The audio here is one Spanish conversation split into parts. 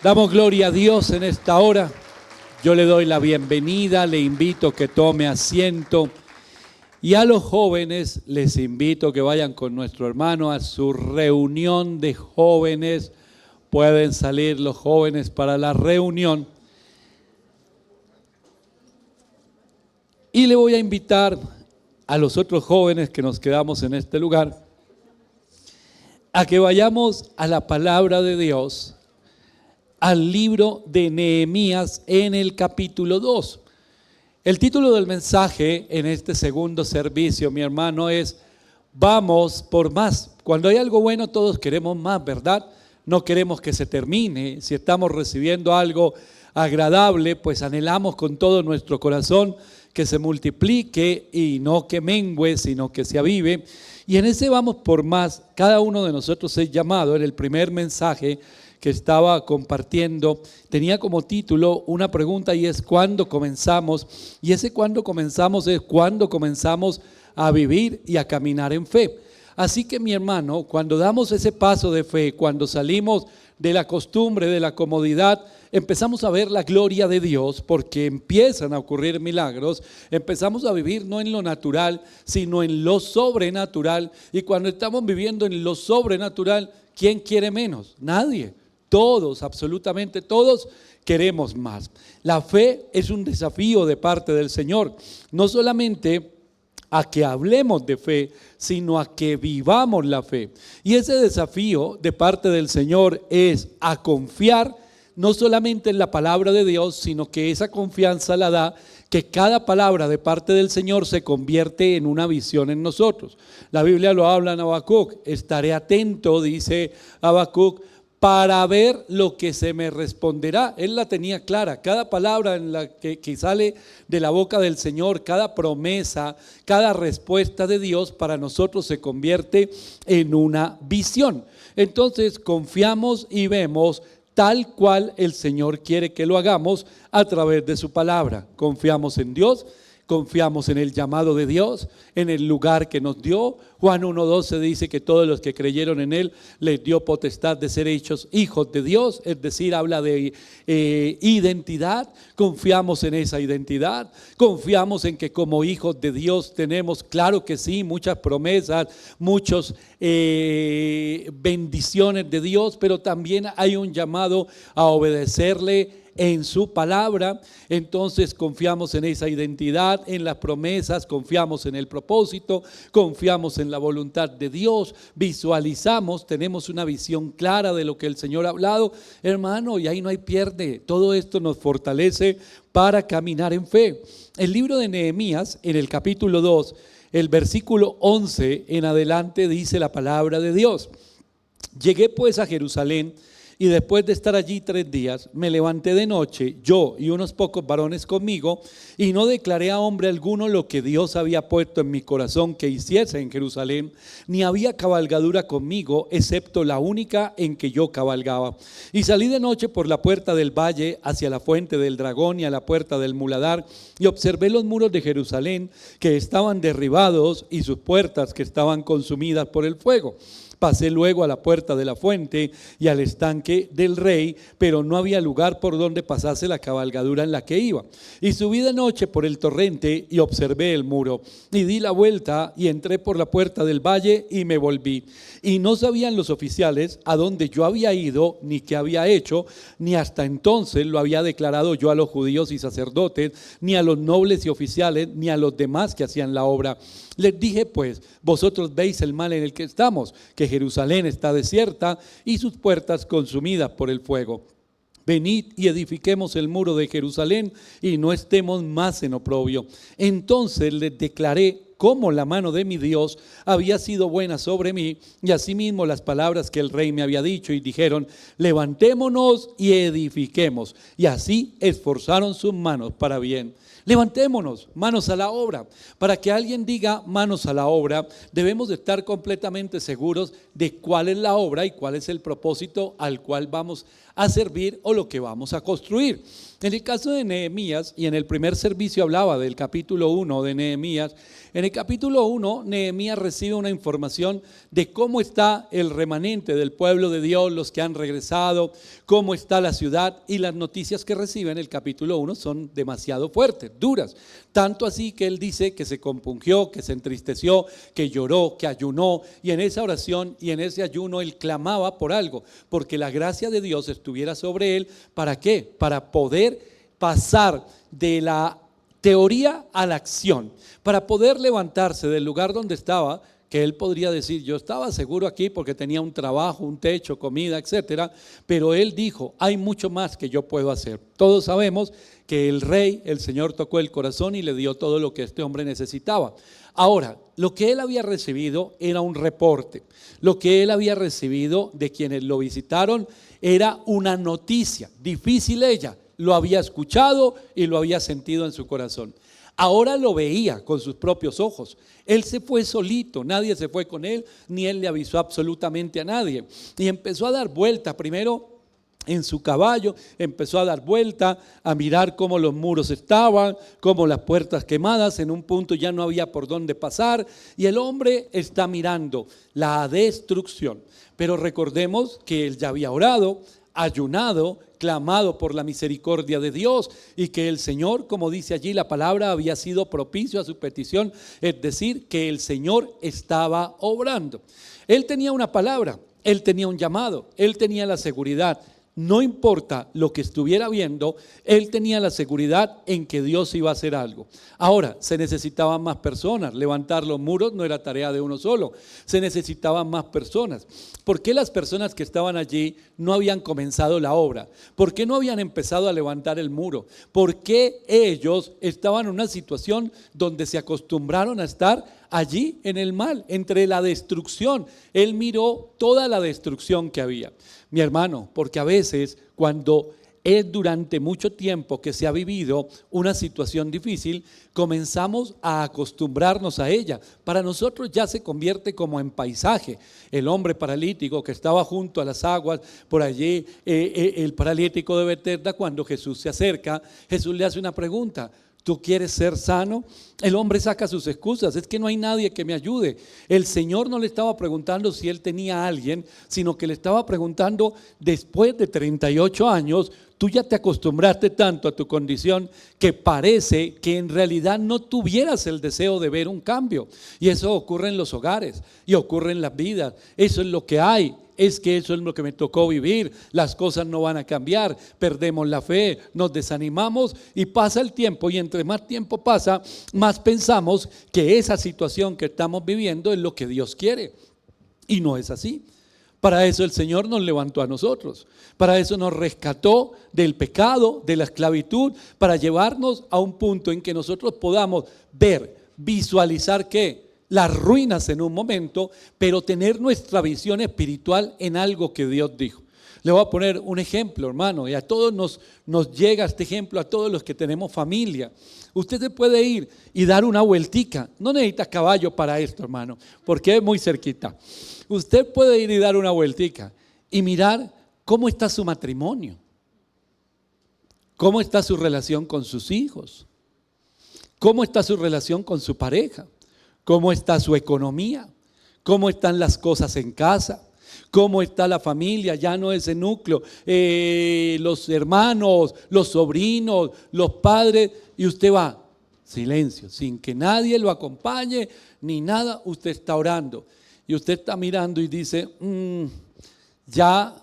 Damos gloria a Dios en esta hora. Yo le doy la bienvenida, le invito que tome asiento. Y a los jóvenes les invito que vayan con nuestro hermano a su reunión de jóvenes. Pueden salir los jóvenes para la reunión. Y le voy a invitar a los otros jóvenes que nos quedamos en este lugar a que vayamos a la palabra de Dios, al libro de Nehemías en el capítulo 2. El título del mensaje en este segundo servicio, mi hermano, es Vamos por más. Cuando hay algo bueno todos queremos más, ¿verdad? No queremos que se termine. Si estamos recibiendo algo agradable, pues anhelamos con todo nuestro corazón que se multiplique y no que mengüe, sino que se avive. Y en ese vamos por más, cada uno de nosotros es llamado. En el primer mensaje que estaba compartiendo tenía como título una pregunta y es ¿cuándo comenzamos? Y ese cuándo comenzamos es cuándo comenzamos a vivir y a caminar en fe. Así que mi hermano, cuando damos ese paso de fe, cuando salimos de la costumbre, de la comodidad, empezamos a ver la gloria de Dios porque empiezan a ocurrir milagros, empezamos a vivir no en lo natural, sino en lo sobrenatural. Y cuando estamos viviendo en lo sobrenatural, ¿quién quiere menos? Nadie. Todos, absolutamente todos, queremos más. La fe es un desafío de parte del Señor, no solamente a que hablemos de fe, sino a que vivamos la fe. Y ese desafío de parte del Señor es a confiar no solamente en la palabra de Dios, sino que esa confianza la da que cada palabra de parte del Señor se convierte en una visión en nosotros. La Biblia lo habla en Habacuc, estaré atento, dice Habacuc, para ver lo que se me responderá. Él la tenía clara, cada palabra en la que sale de la boca del Señor, cada promesa, cada respuesta de Dios para nosotros se convierte en una visión. Entonces confiamos y vemos tal cual el Señor quiere que lo hagamos a través de su palabra. Confiamos en Dios, confiamos en el llamado de Dios, en el lugar que nos dio. Juan 1:12 dice que todos los que creyeron en Él les dio potestad de ser hechos hijos de Dios, es decir, habla de identidad. Confiamos en esa identidad, confiamos en que como hijos de Dios tenemos, claro que sí, muchas promesas, muchas bendiciones de Dios, pero también hay un llamado a obedecerle en su palabra. Entonces confiamos en esa identidad, en las promesas, confiamos en el propósito, confiamos en la voluntad de Dios, visualizamos, tenemos una visión clara de lo que el Señor ha hablado, hermano, y ahí no hay pierde. Todo esto nos fortalece para caminar en fe. El libro de Nehemías, en el capítulo 2, el versículo 11 en adelante dice la palabra de Dios: Llegué pues a Jerusalén, y después de estar allí 3 días, me levanté de noche, yo y unos pocos varones conmigo, y no declaré a hombre alguno lo que Dios había puesto en mi corazón que hiciese en Jerusalén, ni había cabalgadura conmigo, excepto la única en que yo cabalgaba. Y salí de noche por la puerta del valle hacia la fuente del dragón y a la puerta del muladar, y observé los muros de Jerusalén que estaban derribados y sus puertas que estaban consumidas por el fuego. Pasé luego a la puerta de la fuente y al estanque del rey, pero no había lugar por donde pasase la cabalgadura en la que iba. Y subí de noche por el torrente y observé el muro, y di la vuelta y entré por la puerta del valle y me volví. Y no sabían los oficiales a dónde yo había ido, ni qué había hecho, ni hasta entonces lo había declarado yo a los judíos y sacerdotes, ni a los nobles y oficiales, ni a los demás que hacían la obra. Les dije pues, vosotros veis el mal en el que estamos, que Jerusalén está desierta y sus puertas consumidas por el fuego. Venid y edifiquemos el muro de Jerusalén y no estemos más en oprobio. Entonces les declaré cómo la mano de mi Dios había sido buena sobre mí, y asimismo las palabras que el rey me había dicho, y dijeron: levantémonos y edifiquemos. Y así esforzaron sus manos para bien. Levantémonos, manos a la obra. Para que alguien diga manos a la obra, debemos de estar completamente seguros de cuál es la obra y cuál es el propósito al cual vamos a servir o lo que vamos a construir. En el caso de Nehemías, y en el primer servicio hablaba del capítulo 1 de Nehemías, en el capítulo 1, Nehemías recibe una información de cómo está el remanente del pueblo de Dios, los que han regresado, cómo está la ciudad, y las noticias que recibe en el capítulo 1 son demasiado fuertes, duras. Tanto así que él dice que se compungió, que se entristeció, que lloró, que ayunó, y en esa oración y en ese ayuno él clamaba por algo, porque la gracia de Dios estuviera sobre él. ¿Para qué? Para poder pasar de la teoría a la acción, para poder levantarse del lugar donde estaba, que él podría decir, yo estaba seguro aquí porque tenía un trabajo, un techo, comida, etcétera, pero él dijo, hay mucho más que yo puedo hacer. Todos sabemos que el rey, el Señor tocó el corazón y le dio todo lo que este hombre necesitaba. Ahora, lo que él había recibido era un reporte, lo que él había recibido de quienes lo visitaron era una noticia, difícil ella, lo había escuchado y lo había sentido en su corazón. Ahora lo veía con sus propios ojos. Él se fue solito, nadie se fue con él, ni él le avisó absolutamente a nadie. Y empezó a dar vuelta primero en su caballo, empezó a dar vuelta, a mirar cómo los muros estaban, cómo las puertas quemadas, en un punto ya no había por dónde pasar, y el hombre está mirando la destrucción. Pero recordemos que él ya había orado, ayunado, clamado por la misericordia de Dios, y que el Señor, como dice allí la palabra, había sido propicio a su petición, es decir, que el Señor estaba obrando. Él tenía una palabra, él tenía un llamado, él tenía la seguridad. No importa lo que estuviera viendo, él tenía la seguridad en que Dios iba a hacer algo. Ahora, se necesitaban más personas. Levantar los muros no era tarea de uno solo, se necesitaban más personas. ¿Por qué las personas que estaban allí no habían comenzado la obra? ¿Por qué no habían empezado a levantar el muro? ¿Por qué ellos estaban en una situación donde se acostumbraron a estar allí en el mal, entre la destrucción? Él miró toda la destrucción que había. Mi hermano, porque a veces cuando es durante mucho tiempo que se ha vivido una situación difícil, comenzamos a acostumbrarnos a ella. Para nosotros ya se convierte como en paisaje. El hombre paralítico que estaba junto a las aguas, por allí, el paralítico de Betesda, cuando Jesús se acerca, Jesús le hace una pregunta: ¿tú quieres ser sano? El hombre saca sus excusas, es que no hay nadie que me ayude. El Señor no le estaba preguntando si él tenía a alguien, sino que le estaba preguntando, después de 38 años, tú ya te acostumbraste tanto a tu condición que parece que en realidad no tuvieras el deseo de ver un cambio. Y eso ocurre en los hogares y ocurre en las vidas. Eso es lo que hay. Es que eso es lo que me tocó vivir, las cosas no van a cambiar, perdemos la fe, nos desanimamos y pasa el tiempo, y entre más tiempo pasa, más pensamos que esa situación que estamos viviendo es lo que Dios quiere, y no es así. Para eso el Señor nos levantó a nosotros, para eso nos rescató del pecado, de la esclavitud, para llevarnos a un punto en que nosotros podamos ver, visualizar ¿qué? Las ruinas en un momento, pero tener nuestra visión espiritual en algo que Dios dijo. Le voy a poner un ejemplo, hermano, y a todos nos llega este ejemplo, a todos los que tenemos familia. Usted se puede ir y dar una vueltica. No necesita caballo para esto, hermano, porque es muy cerquita. Usted puede ir y dar una vueltica y mirar cómo está su matrimonio, cómo está su relación con sus hijos, cómo está su relación con su pareja, cómo está su economía, cómo están las cosas en casa, cómo está la familia, ya no ese núcleo, los hermanos, los sobrinos, los padres, y usted va, silencio, sin que nadie lo acompañe ni nada, usted está orando y usted está mirando y dice, ya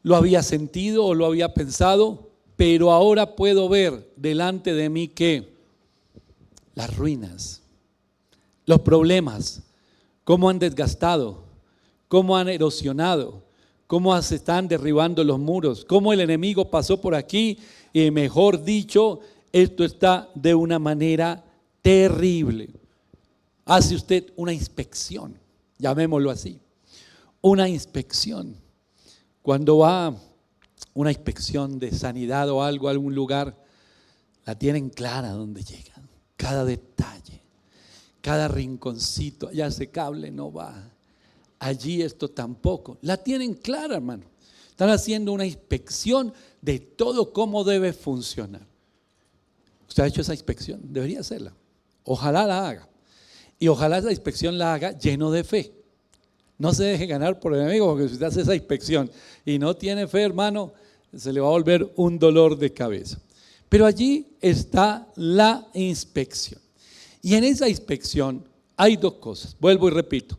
lo había sentido o lo había pensado, pero ahora puedo ver delante de mí que las ruinas, los problemas, cómo han desgastado, cómo han erosionado, cómo se están derribando los muros, cómo el enemigo pasó por aquí y mejor dicho, esto está de una manera terrible. Hace usted una inspección, llamémoslo así, una inspección. Cuando va una inspección de sanidad o algo a algún lugar, la tienen clara donde llegan, cada detalle. Cada rinconcito, allá ese cable no va, allí esto tampoco. La tienen clara, hermano. Están haciendo una inspección de todo cómo debe funcionar. ¿Usted ha hecho esa inspección? Debería hacerla. Ojalá la haga. Y ojalá esa inspección la haga lleno de fe. No se deje ganar por el enemigo, porque si usted hace esa inspección y no tiene fe, hermano, se le va a volver un dolor de cabeza. Pero allí está la inspección. Y en esa inspección hay dos cosas. Vuelvo y repito.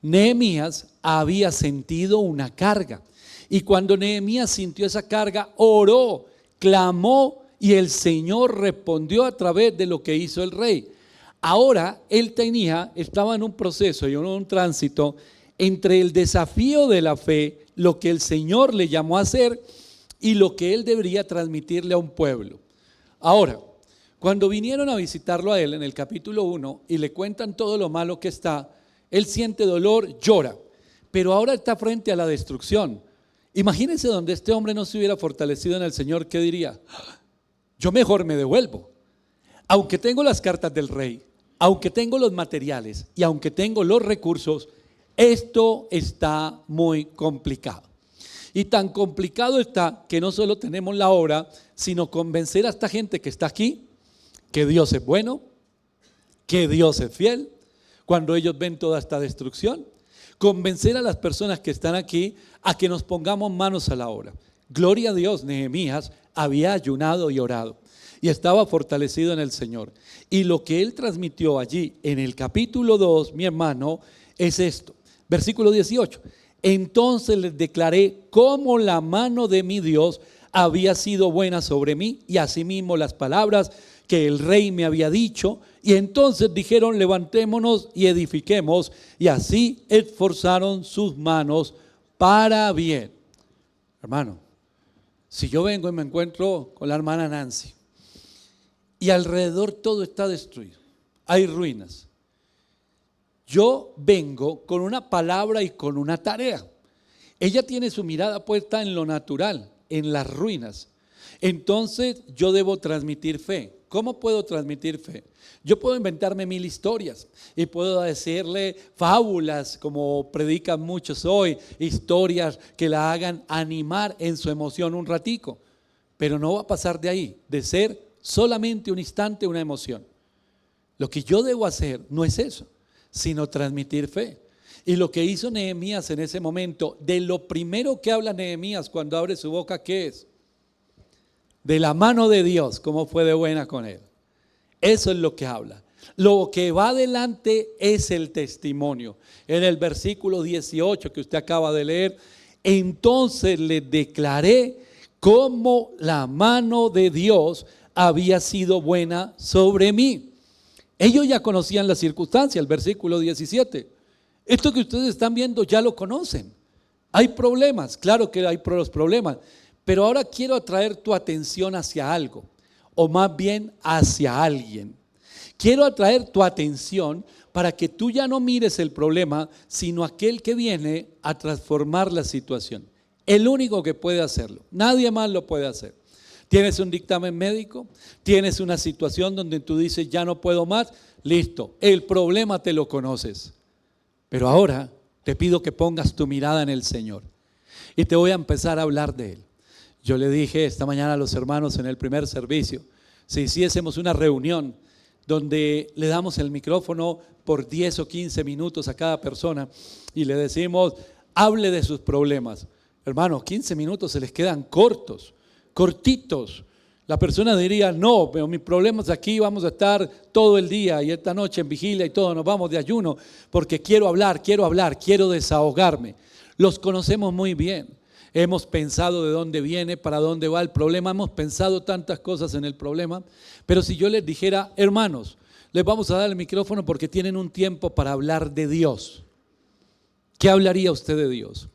Nehemías había sentido una carga. Y cuando Nehemías sintió esa carga, oró, clamó y el Señor respondió a través de lo que hizo el rey. Ahora él estaba en un proceso y en un tránsito entre el desafío de la fe, lo que el Señor le llamó a hacer y lo que él debería transmitirle a un pueblo. Ahora, cuando vinieron a visitarlo a él en el capítulo 1 y le cuentan todo lo malo que está, él siente dolor, llora, pero ahora está frente a la destrucción. Imagínense donde este hombre no se hubiera fortalecido en el Señor, ¿qué diría? Yo mejor me devuelvo. Aunque tengo las cartas del rey, aunque tengo los materiales y aunque tengo los recursos, esto está muy complicado. Y tan complicado está que no solo tenemos la obra, sino convencer a esta gente que está aquí que Dios es bueno, que Dios es fiel, cuando ellos ven toda esta destrucción. Convencer a las personas que están aquí a que nos pongamos manos a la obra. Gloria a Dios, Nehemías había ayunado y orado y estaba fortalecido en el Señor. Y lo que él transmitió allí en el capítulo 2, mi hermano, es esto. Versículo 18. Entonces les declaré cómo la mano de mi Dios había sido buena sobre mí y asimismo las palabras que el rey me había dicho. Y entonces dijeron: levantémonos y edifiquemos. Y así esforzaron sus manos para bien. Hermano, si yo vengo y me encuentro con la hermana Nancy y alrededor todo está destruido, hay ruinas, yo vengo con una palabra y con una tarea. Ella tiene su mirada puesta en lo natural, en las ruinas. Entonces yo debo transmitir fe. ¿Cómo puedo transmitir fe? Yo puedo inventarme 1000 historias y puedo decirle fábulas, como predican muchos hoy, historias que la hagan animar en su emoción un ratico, pero no va a pasar de ahí, de ser solamente un instante una emoción. Lo que yo debo hacer no es eso, sino transmitir fe. Y lo que hizo Nehemías en ese momento, de lo primero que habla Nehemías cuando abre su boca, ¿qué es? De la mano de Dios, cómo fue de buena con él. Eso es lo que habla. Lo que va adelante es el testimonio. En el versículo 18 que usted acaba de leer, entonces les declaré cómo la mano de Dios había sido buena sobre mí. Ellos ya conocían la circunstancia, el versículo 17. Esto que ustedes están viendo ya lo conocen. Hay problemas, claro que hay los problemas, pero ahora quiero atraer tu atención hacia algo, o más bien hacia alguien. Quiero atraer tu atención para que tú ya no mires el problema, sino aquel que viene a transformar la situación. El único que puede hacerlo, nadie más lo puede hacer. Tienes un dictamen médico, tienes una situación donde tú dices ya no puedo más, listo, el problema te lo conoces. Pero ahora te pido que pongas tu mirada en el Señor y te voy a empezar a hablar de Él. Yo le dije esta mañana a los hermanos en el primer servicio, si hiciésemos una reunión donde le damos el micrófono por 10 o 15 minutos a cada persona y le decimos, hable de sus problemas. Hermanos, 15 minutos se les quedan cortos, cortitos. La persona diría, no, pero mis problemas aquí vamos a estar todo el día y esta noche en vigilia y todo, nos vamos de ayuno porque quiero hablar, quiero desahogarme. Los conocemos muy bien. Hemos pensado de dónde viene, para dónde va el problema, hemos pensado tantas cosas en el problema, pero si yo les dijera, hermanos, les vamos a dar el micrófono porque tienen un tiempo para hablar de Dios, ¿qué hablaría usted de Dios?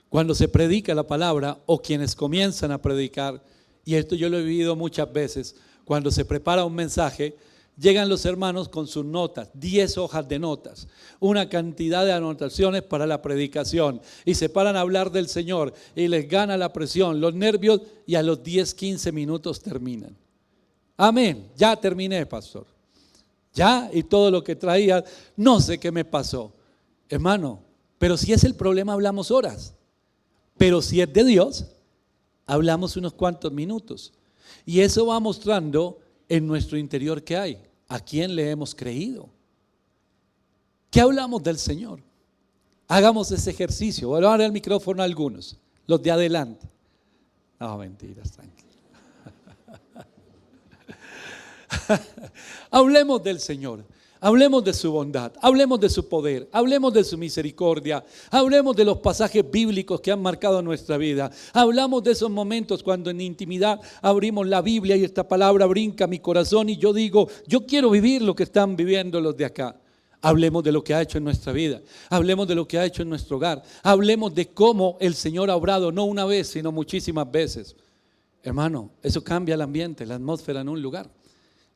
Cuando se predica la palabra o quienes comienzan a predicar, y esto yo lo he vivido muchas veces, cuando se prepara un mensaje, llegan los hermanos con sus notas, 10 hojas de notas, una cantidad de anotaciones para la predicación y se paran a hablar del Señor y les gana la presión, los nervios y a los 10, 15 minutos terminan. Amén, ya terminé, pastor. Ya, y todo lo que traía, no sé qué me pasó. Hermano, pero si es el problema hablamos horas, pero si es de Dios, hablamos unos cuantos minutos. Y eso va mostrando en nuestro interior que hay, a quién le hemos creído. ¿Qué hablamos del Señor? Hagamos ese ejercicio. Voy a dar el micrófono a algunos, los de adelante. No, mentiras, tranquilo. Hablemos del Señor. Hablemos de su bondad, hablemos de su poder, hablemos de su misericordia, hablemos de los pasajes bíblicos que han marcado nuestra vida. Hablamos de esos momentos cuando en intimidad abrimos la Biblia y esta palabra brinca mi corazón y yo digo, yo quiero vivir lo que están viviendo los de acá. Hablemos de lo que ha hecho en nuestra vida, hablemos de lo que ha hecho en nuestro hogar, hablemos de cómo el Señor ha obrado no una vez, sino muchísimas veces. Hermano, eso cambia el ambiente, la atmósfera en un lugar.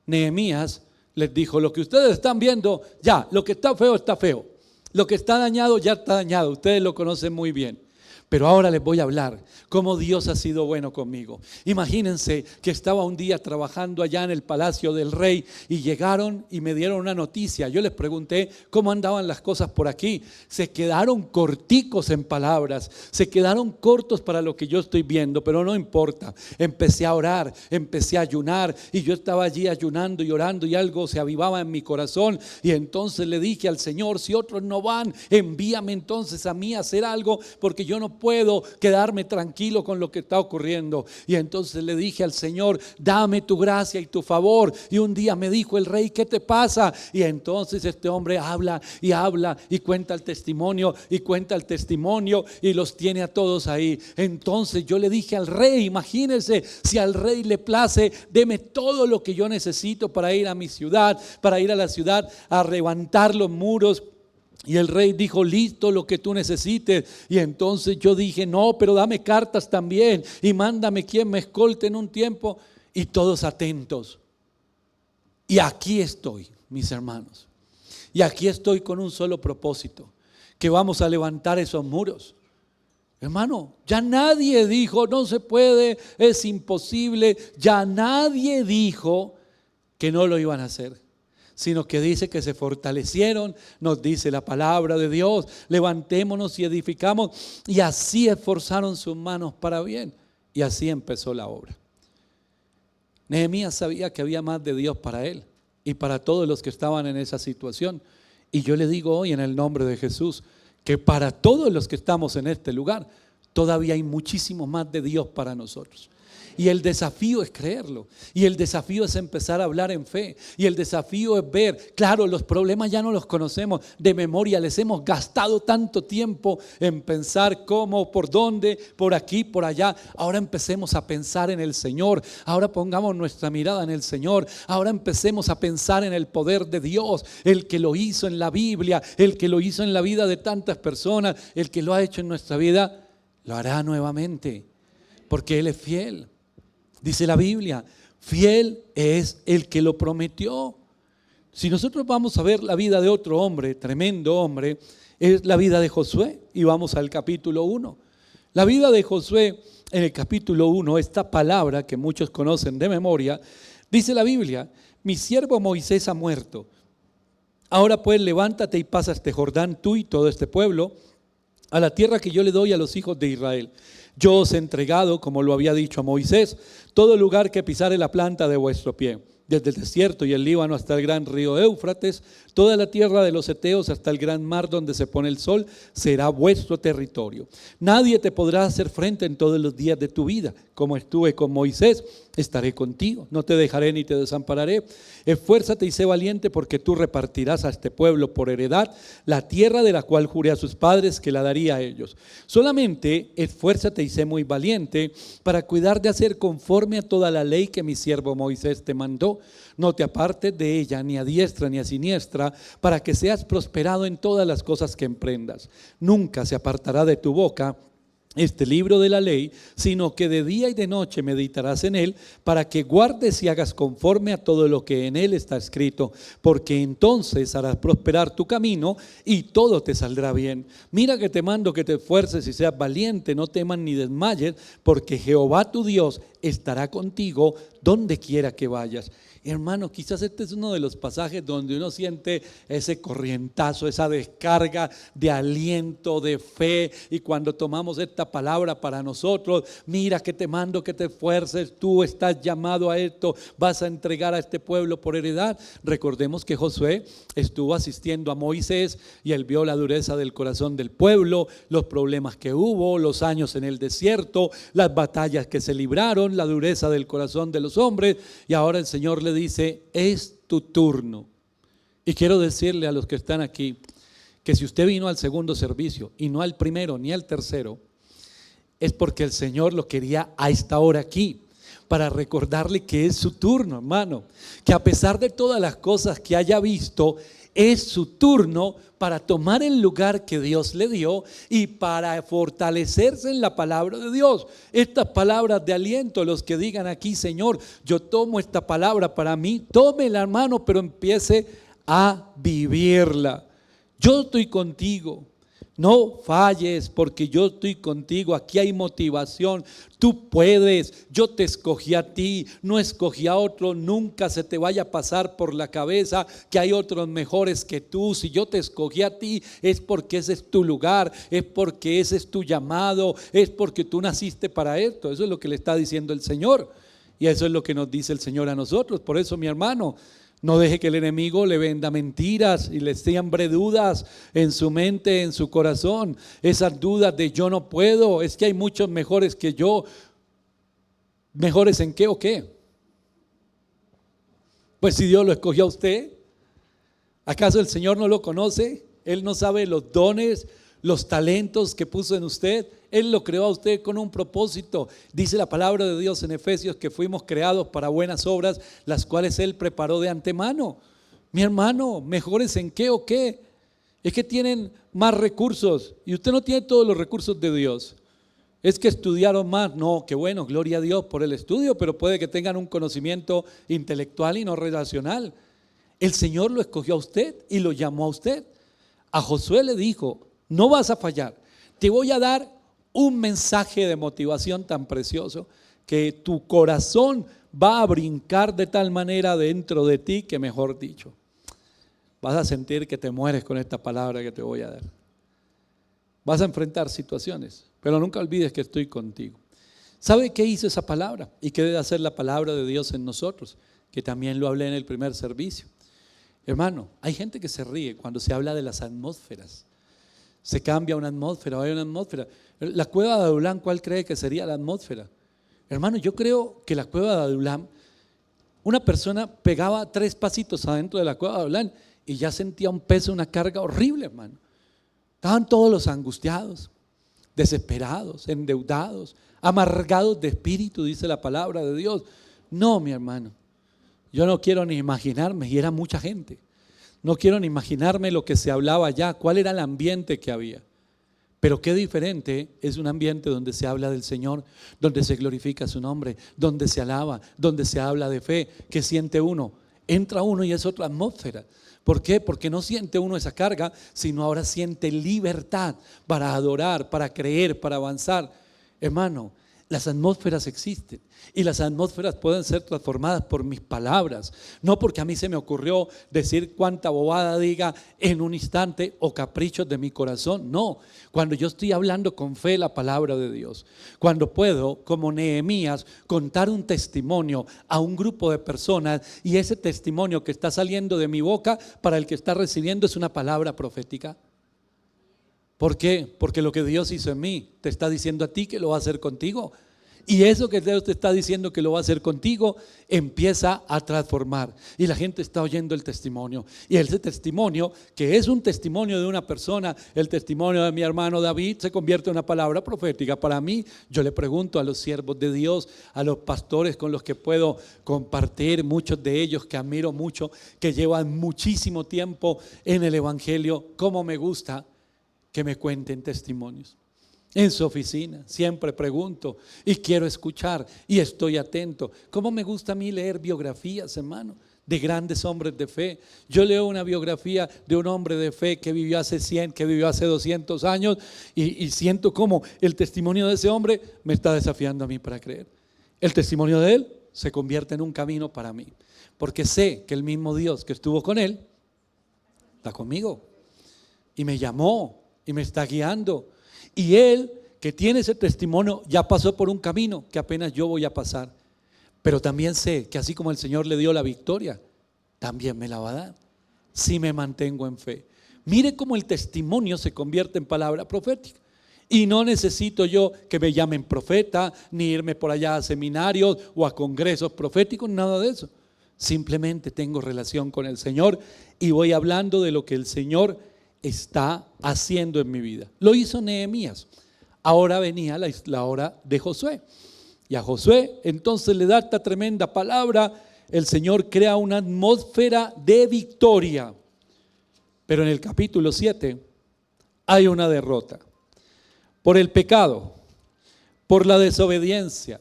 Nehemías les dijo, lo que ustedes están viendo, ya, lo que está feo, lo que está dañado, ya está dañado, ustedes lo conocen muy bien. Pero ahora les voy a hablar cómo Dios ha sido bueno conmigo. Imagínense que estaba un día trabajando allá en el palacio del rey y llegaron y me dieron una noticia. Yo les pregunté cómo andaban las cosas por aquí. Se quedaron corticos en palabras, se quedaron cortos para lo que yo estoy viendo, pero no importa. Empecé a orar, empecé a ayunar y yo estaba allí ayunando y orando y algo se avivaba en mi corazón. Y entonces le dije al Señor, si otros no van, envíame entonces a mí a hacer algo, porque yo no puedo quedarme tranquilo con lo que está ocurriendo. Y entonces le dije al Señor, dame tu gracia y tu favor. Y un día me dijo el rey, ¿qué te pasa? Y entonces este hombre habla y cuenta el testimonio y los tiene a todos ahí. Entonces yo le dije al rey, imagínense, si al rey le place, deme todo lo que yo necesito para ir a mi ciudad, para ir a la ciudad a levantar los muros. Y el rey dijo, listo, lo que tú necesites. Y entonces yo dije, no, pero dame cartas también y mándame quien me escolte en un tiempo. Y todos atentos. Y aquí estoy, mis hermanos. Y aquí estoy con un solo propósito, que vamos a levantar esos muros. Hermano, ya nadie dijo, no se puede, es imposible. Ya nadie dijo que no lo iban a hacer, sino que dice que se fortalecieron, nos dice la palabra de Dios, levantémonos y edificamos, y así esforzaron sus manos para bien, y así empezó la obra. Nehemías sabía que había más de Dios para él y para todos los que estaban en esa situación, y yo le digo hoy en el nombre de Jesús, que para todos los que estamos en este lugar, todavía hay muchísimo más de Dios para nosotros. Y el desafío es creerlo, y el desafío es empezar a hablar en fe, y el desafío es ver, claro, los problemas ya no los conocemos de memoria, les hemos gastado tanto tiempo en pensar cómo, por dónde, por aquí, por allá. Ahora empecemos a pensar en el Señor, ahora pongamos nuestra mirada en el Señor, ahora empecemos a pensar en el poder de Dios, el que lo hizo en la Biblia, el que lo hizo en la vida de tantas personas, el que lo ha hecho en nuestra vida, lo hará nuevamente, porque Él es fiel. Dice la Biblia, fiel es el que lo prometió. Si nosotros vamos a ver la vida de otro hombre, tremendo hombre, es la vida de Josué, y vamos al capítulo 1. La vida de Josué en el capítulo 1, esta palabra que muchos conocen de memoria, dice la Biblia, mi siervo Moisés ha muerto. Ahora pues levántate y pasa este Jordán, tú y todo este pueblo, a la tierra que yo le doy a los hijos de Israel. Yo os he entregado, como lo había dicho a Moisés, todo lugar que pisare la planta de vuestro pie, desde el desierto y el Líbano hasta el gran río Éufrates, toda la tierra de los heteos hasta el gran mar donde se pone el sol, será vuestro territorio. Nadie te podrá hacer frente en todos los días de tu vida. Como estuve con Moisés, estaré contigo, no te dejaré ni te desampararé. Esfuérzate y sé valiente, porque tú repartirás a este pueblo por heredad la tierra de la cual juré a sus padres que la daría a ellos. Solamente esfuérzate y sé muy valiente para cuidar de hacer conforme a toda la ley que mi siervo Moisés te mandó. No te apartes de ella ni a diestra ni a siniestra, para que seas prosperado en todas las cosas que emprendas. Nunca se apartará de tu boca este libro de la ley, sino que de día y de noche meditarás en él, para que guardes y hagas conforme a todo lo que en él está escrito, porque entonces harás prosperar tu camino y todo te saldrá bien. Mira que te mando que te esfuerces y seas valiente, no temas ni desmayes, porque Jehová tu Dios estará contigo donde quiera que vayas. Hermano, quizás este es uno de los pasajes donde uno siente ese corrientazo, esa descarga de aliento, de fe. Y cuando tomamos esta palabra para nosotros, mira que te mando que te esfuerces, tú estás llamado a esto, vas a entregar a este pueblo por heredad. Recordemos que Josué estuvo asistiendo a Moisés y él vio la dureza del corazón del pueblo, los problemas que hubo, los años en el desierto, las batallas que se libraron, la dureza del corazón de los hombres. Y ahora el Señor le dice, es tu turno. Y quiero decirle a los que están aquí que si usted vino al segundo servicio y no al primero ni al tercero, es porque el Señor lo quería a esta hora aquí, para recordarle que es su turno, hermano, que a pesar de todas las cosas que haya visto, es su turno para tomar el lugar que Dios le dio y para fortalecerse en la palabra de Dios. Estas palabras de aliento, los que digan aquí, Señor, yo tomo esta palabra para mí, tómela, hermano, pero empiece a vivirla. Yo estoy contigo. No falles porque yo estoy contigo, aquí hay motivación, tú puedes, yo te escogí a ti, no escogí a otro, nunca se te vaya a pasar por la cabeza que hay otros mejores que tú. Si yo te escogí a ti es porque ese es tu lugar, es porque ese es tu llamado, es porque tú naciste para esto. Eso es lo que le está diciendo el Señor y eso es lo que nos dice el Señor a nosotros. Por eso, mi hermano, no deje que el enemigo le venda mentiras y le siembre dudas en su mente, en su corazón. Esas dudas de yo no puedo, es que hay muchos mejores que yo. ¿Mejores en qué o qué? Pues si Dios lo escogió a usted, ¿acaso el Señor no lo conoce? Él no sabe los dones, los talentos que puso en usted. Él lo creó a usted con un propósito. Dice la palabra de Dios en Efesios que fuimos creados para buenas obras, las cuales Él preparó de antemano. Mi hermano, ¿mejores en qué o qué? Es que tienen más recursos y usted no tiene todos los recursos de Dios. Es que estudiaron más. No, qué bueno, gloria a Dios por el estudio, pero puede que tengan un conocimiento intelectual y no relacional. El Señor lo escogió a usted y lo llamó a usted. A Josué le dijo, no vas a fallar, te voy a dar un mensaje de motivación tan precioso que tu corazón va a brincar de tal manera dentro de ti que, mejor dicho, vas a sentir que te mueres con esta palabra que te voy a dar. Vas a enfrentar situaciones, pero nunca olvides que estoy contigo. ¿Sabe qué hizo esa palabra? ¿Y qué debe hacer la palabra de Dios en nosotros? Que también lo hablé en el primer servicio. Hermano, hay gente que se ríe cuando se habla de las atmósferas. Se cambia una atmósfera, hay una atmósfera. La cueva de Adulam, ¿cuál cree que sería la atmósfera? Hermano, yo creo que la cueva de Adulam, una persona pegaba 3 pasitos adentro de la cueva de Adulam y ya sentía un peso, una carga horrible, hermano. Estaban todos los angustiados, desesperados, endeudados, amargados de espíritu, dice la palabra de Dios. No, mi hermano, yo no quiero ni imaginarme, y era mucha gente. No quiero ni imaginarme lo que se hablaba allá, cuál era el ambiente que había. Pero qué diferente es un ambiente donde se habla del Señor, donde se glorifica su nombre, donde se alaba, donde se habla de fe. ¿Qué siente uno? Entra uno y es otra atmósfera. ¿Por qué? Porque no siente uno esa carga, sino ahora siente libertad para adorar, para creer, para avanzar. Hermano, las atmósferas existen y las atmósferas pueden ser transformadas por mis palabras, no porque a mí se me ocurrió decir cuánta bobada diga en un instante o caprichos de mi corazón. No, cuando yo estoy hablando con fe la palabra de Dios, cuando puedo, como Nehemías, contar un testimonio a un grupo de personas y ese testimonio que está saliendo de mi boca para el que está recibiendo es una palabra profética. ¿Por qué? Porque lo que Dios hizo en mí te está diciendo a ti que lo va a hacer contigo. Y eso que Dios te está diciendo que lo va a hacer contigo empieza a transformar. Y la gente está oyendo el testimonio. Y ese testimonio, que es un testimonio de una persona, el testimonio de mi hermano David, se convierte en una palabra profética. Para mí, yo le pregunto a los siervos de Dios, a los pastores con los que puedo compartir, muchos de ellos que admiro mucho, que llevan muchísimo tiempo en el Evangelio, cómo me gusta que me cuenten testimonios. En su oficina siempre pregunto y quiero escuchar y estoy atento. ¿Cómo me gusta a mí leer biografías, hermano, de grandes hombres de fe? Yo leo una biografía de un hombre de fe que vivió hace 100, que vivió hace 200 años y siento como el testimonio de ese hombre me está desafiando a mí para creer. El testimonio de él se convierte en un camino para mí, porque sé que el mismo Dios que estuvo con él está conmigo y me llamó y me está guiando, y él que tiene ese testimonio ya pasó por un camino que apenas yo voy a pasar, pero también sé que así como el Señor le dio la victoria, también me la va a dar si me mantengo en fe. Mire cómo el testimonio se convierte en palabra profética. Y no necesito yo que me llamen profeta, ni irme por allá a seminarios o a congresos proféticos, nada de eso. Simplemente tengo relación con el Señor y voy hablando de lo que el Señor está haciendo en mi vida. Lo hizo Nehemías. Ahora venía la hora de Josué. Y a Josué entonces le da esta tremenda palabra. El Señor crea una atmósfera de victoria. Pero en el capítulo 7 hay una derrota. Por el pecado, por la desobediencia.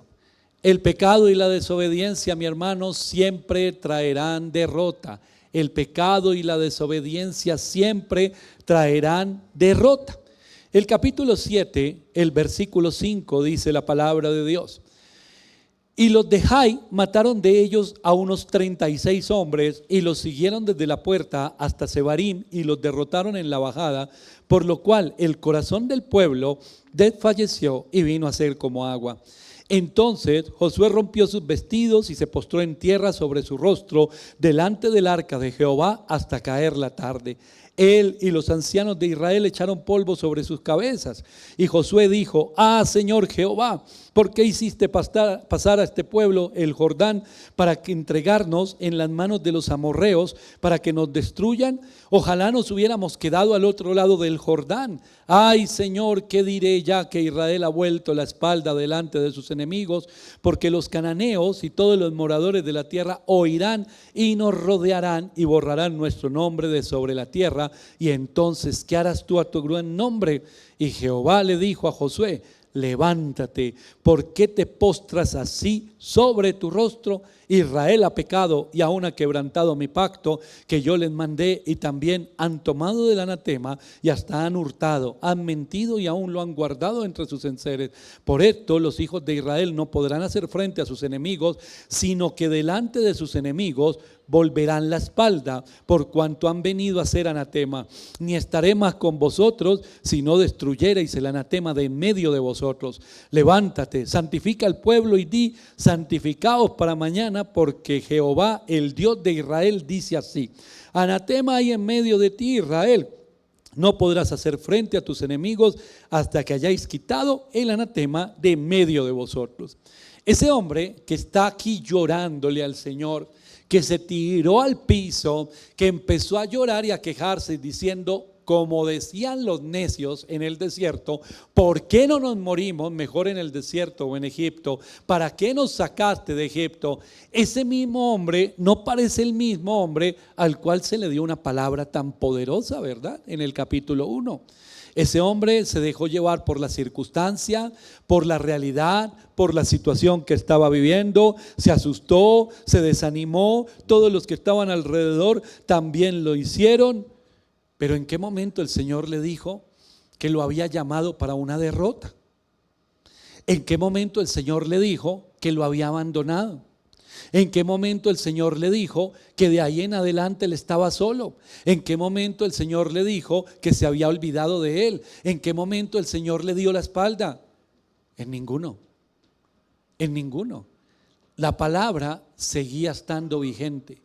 El pecado y la desobediencia, mi hermano, siempre traerán derrota. El pecado y la desobediencia siempre traerán derrota. El capítulo 7, el versículo 5 dice la palabra de Dios. Y los de Jai mataron de ellos a unos 36 hombres y los siguieron desde la puerta hasta Sebarim y los derrotaron en la bajada, por lo cual el corazón del pueblo desfalleció y vino a ser como agua. Entonces Josué rompió sus vestidos y se postró en tierra sobre su rostro delante del arca de Jehová hasta caer la tarde. Él y los ancianos de Israel echaron polvo sobre sus cabezas. Y Josué dijo: Señor Jehová, ¿por qué hiciste pasar a este pueblo el Jordán para que entregarnos en las manos de los amorreos para que nos destruyan? Ojalá nos hubiéramos quedado al otro lado del Jordán. Ay, Señor, ¿qué diré ya que Israel ha vuelto la espalda delante de sus enemigos? Porque los cananeos y todos los moradores de la tierra oirán y nos rodearán y borrarán nuestro nombre de sobre la tierra. Y entonces, ¿qué harás tú a tu gran nombre? Y Jehová le dijo a Josué: levántate, ¿por qué te postras así sobre tu rostro? Israel ha pecado y aún ha quebrantado mi pacto que yo les mandé, y también han tomado del anatema y hasta han hurtado, han mentido y aún lo han guardado entre sus enseres. Por esto los hijos de Israel no podrán hacer frente a sus enemigos, sino que delante de sus enemigos volverán la espalda, por cuanto han venido a ser anatema. Ni estaré más con vosotros, si no destruyereis el anatema de en medio de vosotros. Levántate, santifica al pueblo y di: santificaos para mañana, porque Jehová, el Dios de Israel, dice así: anatema hay en medio de ti, Israel. No podrás hacer frente a tus enemigos hasta que hayáis quitado el anatema de en medio de vosotros. Ese hombre que está aquí llorándole al Señor, que se tiró al piso, que empezó a llorar y a quejarse diciendo, como decían los necios en el desierto: ¿por qué no nos morimos mejor en el desierto o en Egipto? ¿Para qué nos sacaste de Egipto? Ese mismo hombre no parece el mismo hombre al cual se le dio una palabra tan poderosa, ¿verdad? En el capítulo 1. Ese hombre se dejó llevar por la circunstancia, por la realidad, por la situación que estaba viviendo, se asustó, se desanimó, todos los que estaban alrededor también lo hicieron. Pero ¿en qué momento el Señor le dijo que lo había llamado para una derrota? ¿En qué momento el Señor le dijo que lo había abandonado? ¿En qué momento el Señor le dijo que de ahí en adelante él estaba solo? ¿En qué momento el Señor le dijo que se había olvidado de él? ¿En qué momento el Señor le dio la espalda? En ninguno. En ninguno. La palabra seguía estando vigente.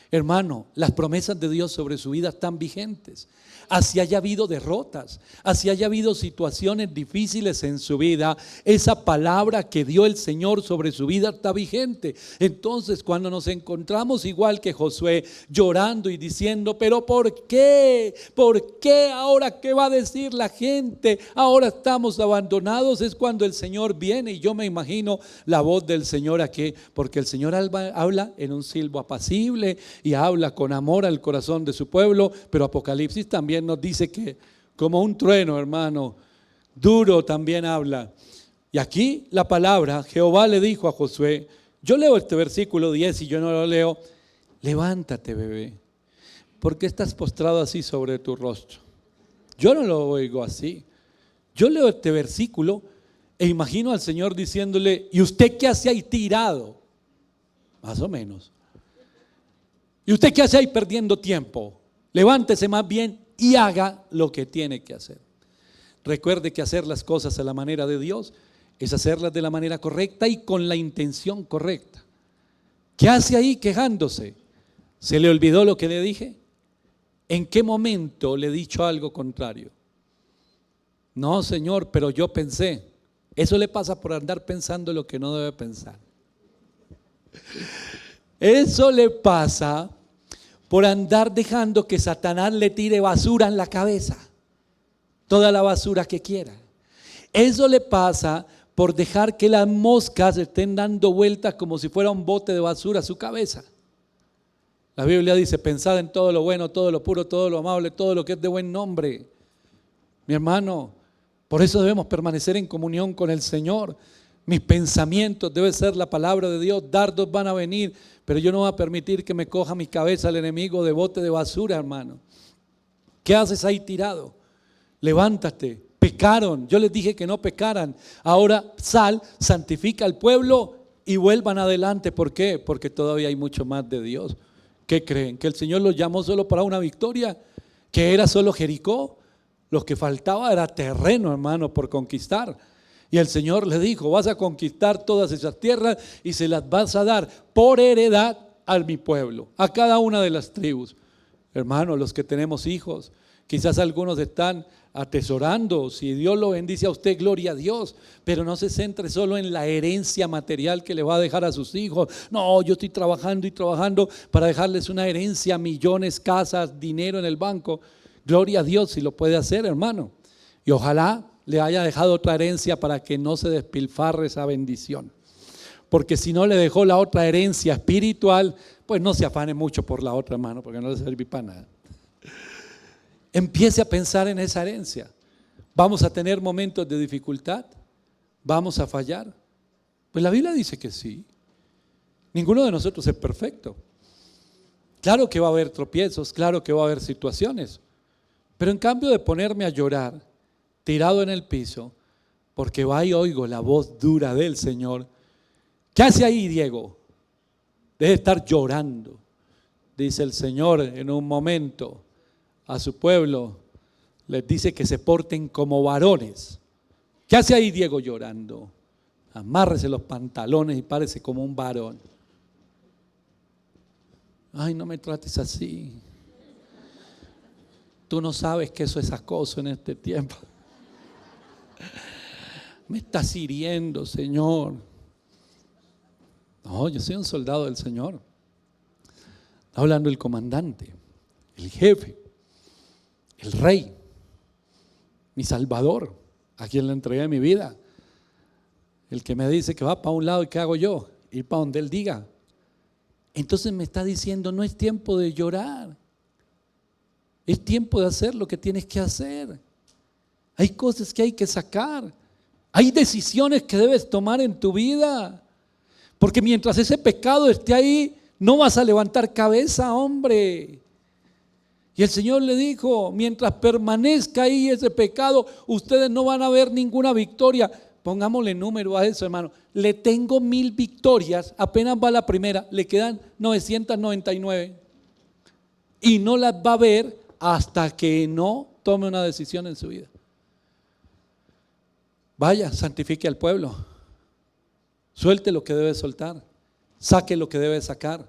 Hermano, las promesas de Dios sobre su vida están vigentes. Así haya habido derrotas, así haya habido situaciones difíciles en su vida, esa palabra que dio el Señor sobre su vida está vigente. Entonces, cuando nos encontramos igual que Josué, llorando y diciendo: ¿pero por qué? ¿Por qué? ¿Ahora qué va a decir la gente? Ahora estamos abandonados. Es cuando el Señor viene, y yo me imagino la voz del Señor aquí, porque el Señor habla en un silbo apacible y habla con amor al corazón de su pueblo, pero Apocalipsis también nos dice que como un trueno, hermano, duro también habla. Y aquí la palabra, Jehová le dijo a Josué, yo leo este versículo 10 y yo no lo leo: levántate, bebé, ¿por qué estás postrado así sobre tu rostro? Yo no lo oigo así. Yo leo este versículo e imagino al Señor diciéndole: ¿y usted qué hace ahí tirado? Más o menos. ¿Y usted qué hace ahí perdiendo tiempo? Levántese más bien y haga lo que tiene que hacer. Recuerde que hacer las cosas a la manera de Dios es hacerlas de la manera correcta y con la intención correcta. ¿Qué hace ahí quejándose? ¿Se le olvidó lo que le dije? ¿En qué momento le he dicho algo contrario? No, Señor, pero yo pensé. Eso le pasa por andar pensando lo que no debe pensar. Eso le pasa por andar dejando que Satanás le tire basura en la cabeza. Toda la basura que quiera. Eso le pasa por dejar que las moscas estén dando vueltas como si fuera un bote de basura a su cabeza. La Biblia dice, pensad en todo lo bueno, todo lo puro, todo lo amable, todo lo que es de buen nombre. Mi hermano, por eso debemos permanecer en comunión con el Señor. Mis pensamientos deben ser la palabra de Dios. Dardos van a venir, pero yo no voy a permitir que me coja mi cabeza el enemigo de bote de basura, hermano. ¿Qué haces ahí tirado? Levántate. Pecaron, yo les dije que no pecaran. Ahora sal, santifica al pueblo y vuelvan adelante. ¿Por qué? Porque todavía hay mucho más de Dios. ¿Qué creen? ¿Que el Señor los llamó solo para una victoria? ¿Que era solo Jericó? Lo que faltaba era terreno, hermano, por conquistar. Y el Señor le dijo, vas a conquistar todas esas tierras y se las vas a dar por heredad a mi pueblo, a cada una de las tribus. Hermano, los que tenemos hijos, quizás algunos están atesorando. Si Dios lo bendice a usted, gloria a Dios, pero no se centre solo en la herencia material que le va a dejar a sus hijos. No, yo estoy trabajando y trabajando para dejarles una herencia, millones, casas, dinero en el banco. Gloria a Dios si lo puede hacer, hermano. Y ojalá le haya dejado otra herencia para que no se despilfarre esa bendición. Porque si no le dejó la otra herencia espiritual, pues no se afane mucho por la otra, hermano, porque no le sirve para nada. Empiece a pensar en esa herencia. ¿Vamos a tener momentos de dificultad? ¿Vamos a fallar? Pues la Biblia dice que sí. Ninguno de nosotros es perfecto. Claro que va a haber tropiezos, claro que va a haber situaciones. Pero en cambio de ponerme a llorar, tirado en el piso, porque va y oigo la voz dura del Señor. ¿Qué hace ahí, Diego? Debe estar llorando. Dice el Señor en un momento a su pueblo, les dice que se porten como varones. ¿Qué hace ahí, Diego, llorando? Amárrese los pantalones y párese como un varón. Ay, no me trates así. Tú no sabes que eso es acoso en este tiempo. Me estás hiriendo, Señor. No, yo soy un soldado del Señor. Está hablando el comandante, el jefe, el rey, mi salvador, a quien le entregué mi vida. El que me dice que va para un lado y ¿qué hago yo? Ir para donde él diga. Entonces me está diciendo, no es tiempo de llorar. Es tiempo de hacer lo que tienes que hacer. Hay cosas que hay que sacar. Hay decisiones que debes tomar en tu vida. Porque mientras ese pecado esté ahí, no vas a levantar cabeza, hombre. Y el Señor le dijo, mientras permanezca ahí ese pecado, ustedes no van a ver ninguna victoria. Pongámosle número a eso, hermano. Le tengo 1000 victorias, apenas va la primera, le quedan 999. Y no las va a ver hasta que no tome una decisión en su vida. Vaya, santifique al pueblo. Suelte lo que debe soltar. Saque lo que debe sacar.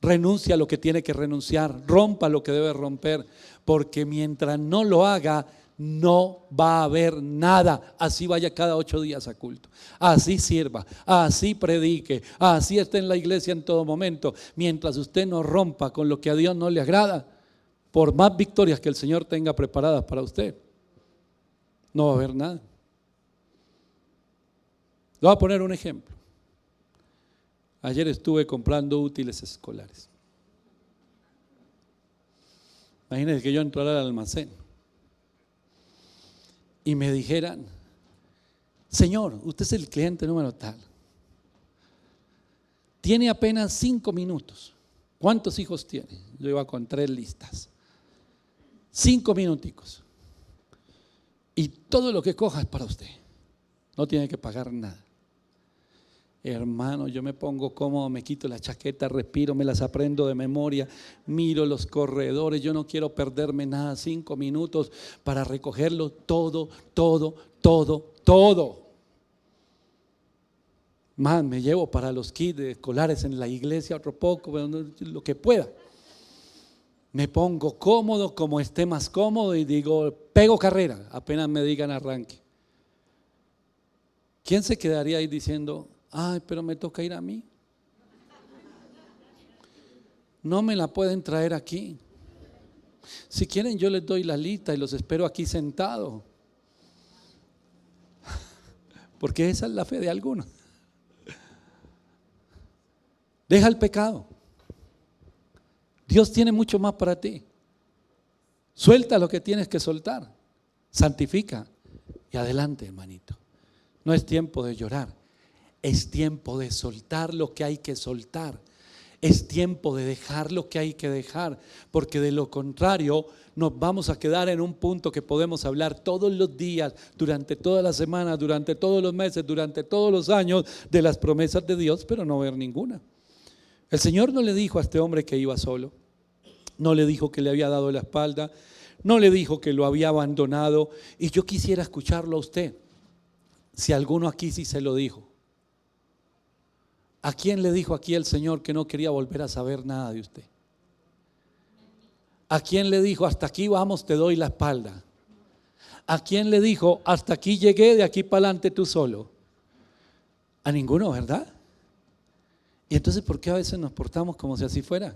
Renuncia a lo que tiene que renunciar. Rompa lo que debe romper. Porque mientras no lo haga, no va a haber nada. Así vaya cada 8 días a culto. Así sirva. Así predique. Así esté en la iglesia en todo momento. Mientras usted no rompa con lo que a Dios no le agrada, por más victorias que el Señor tenga preparadas para usted, no va a haber nada. Le voy a poner un ejemplo. Ayer estuve comprando útiles escolares. Imagínense que yo entrara al almacén y me dijeran, señor, usted es el cliente número tal. Tiene apenas 5 minutos. ¿Cuántos hijos tiene? Yo iba con 3 listas. 5 minuticos. Y todo lo que coja es para usted. No tiene que pagar nada. Hermano, yo me pongo cómodo, me quito la chaqueta, respiro, me las aprendo de memoria, miro los corredores, yo no quiero perderme nada, 5 minutos para recogerlo todo, todo, todo, todo. Más, me llevo para los kits escolares en la iglesia otro poco, lo que pueda. Me pongo cómodo, como esté más cómodo, y digo, pego carrera, apenas me digan arranque. ¿Quién se quedaría ahí diciendo, ay, pero me toca ir a mí? No me la pueden traer aquí. Si quieren yo les doy la lista y los espero aquí sentado. Porque esa es la fe de algunos. Deja el pecado. Dios tiene mucho más para ti. Suelta lo que tienes que soltar. Santifica y adelante, hermanito. No es tiempo de llorar. Es tiempo de soltar lo que hay que soltar. Es tiempo de dejar lo que hay que dejar. Porque de lo contrario nos vamos a quedar en un punto que podemos hablar todos los días, durante toda la semana, durante todos los meses, durante todos los años de las promesas de Dios, pero no ver ninguna. El Señor no le dijo a este hombre que iba solo, no le dijo que le había dado la espalda, no le dijo que lo había abandonado. Y yo quisiera escucharlo a usted, si alguno aquí sí se lo dijo. ¿A quién le dijo aquí el Señor que no quería volver a saber nada de usted? ¿A quién le dijo, hasta aquí vamos, te doy la espalda? ¿A quién le dijo, hasta aquí llegué, de aquí para adelante tú solo? A ninguno, ¿verdad? Y entonces, ¿por qué a veces nos portamos como si así fuera?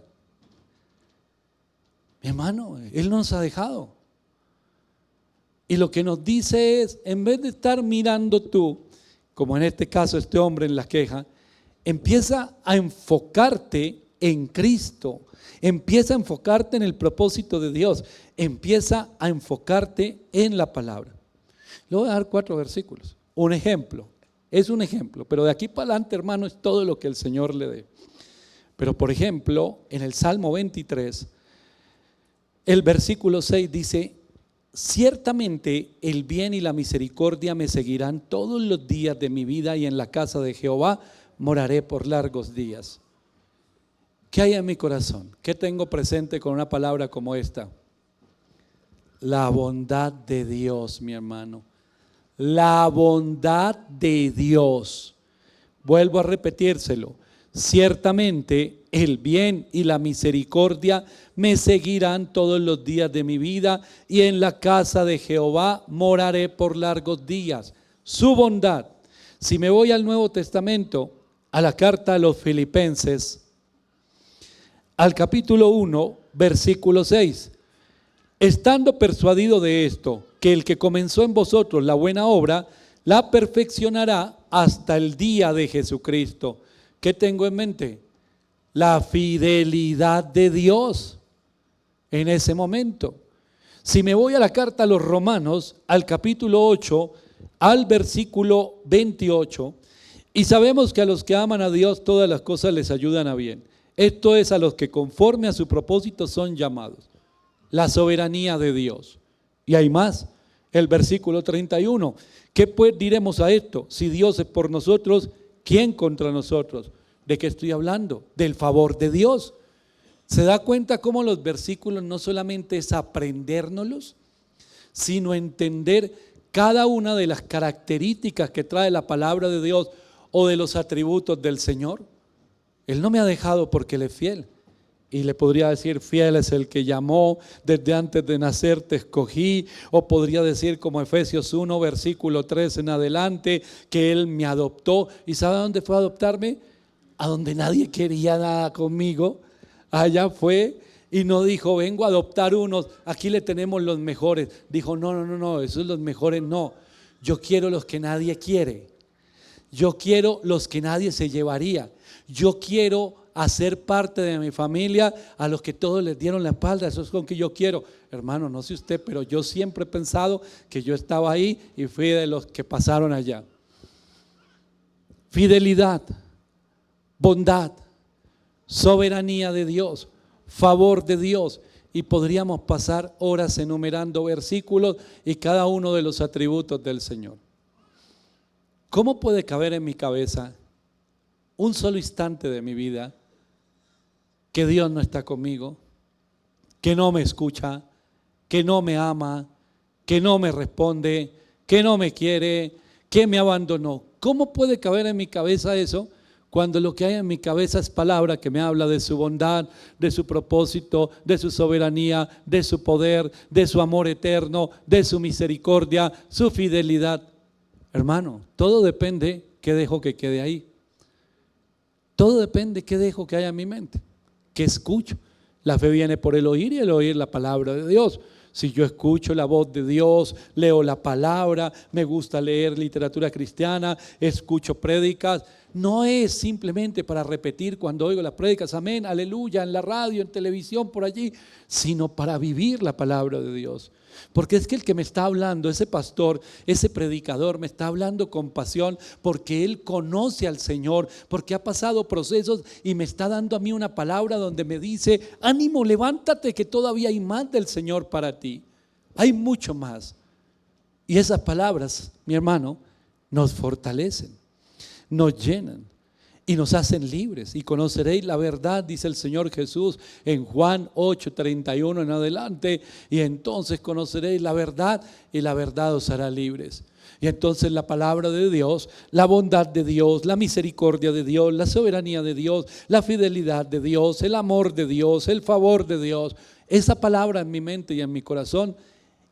Mi hermano, Él nos ha dejado. Y lo que nos dice es, en vez de estar mirando tú, como en este caso este hombre en la queja, empieza a enfocarte en Cristo, empieza a enfocarte en el propósito de Dios, empieza a enfocarte en la palabra. Le voy a dar 4 versículos, un ejemplo. Es un ejemplo, pero de aquí para adelante, hermano, es todo lo que el Señor le dé. Pero por ejemplo, en el Salmo 23, el versículo 6 dice, ciertamente el bien y la misericordia me seguirán todos los días de mi vida, y en la casa de Jehová moraré por largos días. ¿Qué hay en mi corazón? ¿Qué tengo presente con una palabra como esta? La bondad de Dios, mi hermano. La bondad de Dios. Vuelvo a repetírselo. Ciertamente el bien y la misericordia me seguirán todos los días de mi vida, y en la casa de Jehová moraré por largos días. Su bondad. Si me voy al Nuevo Testamento, a la carta a los Filipenses, al capítulo 1, versículo 6. Estando persuadido de esto, que el que comenzó en vosotros la buena obra, la perfeccionará hasta el día de Jesucristo. ¿Qué tengo en mente? La fidelidad de Dios en ese momento. Si me voy a la carta a los Romanos, al capítulo 8, al versículo 28, y sabemos que a los que aman a Dios todas las cosas les ayudan a bien. Esto es, a los que conforme a su propósito son llamados. La soberanía de Dios. Y hay más, el versículo 31. ¿Qué pues diremos a esto? Si Dios es por nosotros, ¿quién contra nosotros? ¿De qué estoy hablando? Del favor de Dios. ¿Se da cuenta cómo los versículos no solamente es aprendérnoslos, sino entender cada una de las características que trae la palabra de Dios o de los atributos del Señor? Él no me ha dejado porque Él es fiel. Y le podría decir, fiel es el que llamó, desde antes de nacer te escogí. O podría decir, como Efesios 1, versículo 3 en adelante, que Él me adoptó. ¿Y sabe a dónde fue a adoptarme? A donde nadie quería nada conmigo. Allá fue, y no dijo, vengo a adoptar unos, aquí le tenemos los mejores. Dijo, no, esos los mejores no. Yo quiero los que nadie quiere. Yo quiero los que nadie se llevaría. Yo quiero hacer parte de mi familia a los que todos les dieron la espalda. Eso es lo que yo quiero. Hermano, no sé usted, pero yo siempre he pensado que yo estaba ahí y fui de los que pasaron allá. Fidelidad, bondad, soberanía de Dios, favor de Dios. Y podríamos pasar horas enumerando versículos y cada uno de los atributos del Señor. ¿Cómo puede caber en mi cabeza un solo instante de mi vida que Dios no está conmigo, que no me escucha, que no me ama, que no me responde, que no me quiere, que me abandonó? ¿Cómo puede caber en mi cabeza eso cuando lo que hay en mi cabeza es palabra que me habla de su bondad, de su propósito, de su soberanía, de su poder, de su amor eterno, de su misericordia, su fidelidad? Hermano, todo depende qué dejo que quede ahí. Todo depende qué dejo que haya en mi mente, qué escucho. La fe viene por el oír y el oír la palabra de Dios. Si yo escucho la voz de Dios, leo la palabra, me gusta leer literatura cristiana, escucho prédicas, no es simplemente para repetir cuando oigo las prédicas, amén, aleluya, en la radio, en televisión, por allí, sino para vivir la palabra de Dios. Porque es que el que me está hablando, ese pastor, ese predicador, me está hablando con pasión porque él conoce al Señor, porque ha pasado procesos y me está dando a mí una palabra donde me dice: ánimo, levántate, que todavía hay más del Señor para ti. Hay mucho más. Y esas palabras, mi hermano, nos fortalecen, nos llenan y nos hacen libres. Y conoceréis la verdad, dice el Señor Jesús en Juan 8:31 en adelante, y entonces conoceréis la verdad y la verdad os hará libres. Y entonces la palabra de Dios, la bondad de Dios, la misericordia de Dios, la soberanía de Dios, la fidelidad de Dios, el amor de Dios, el favor de Dios, esa palabra en mi mente y en mi corazón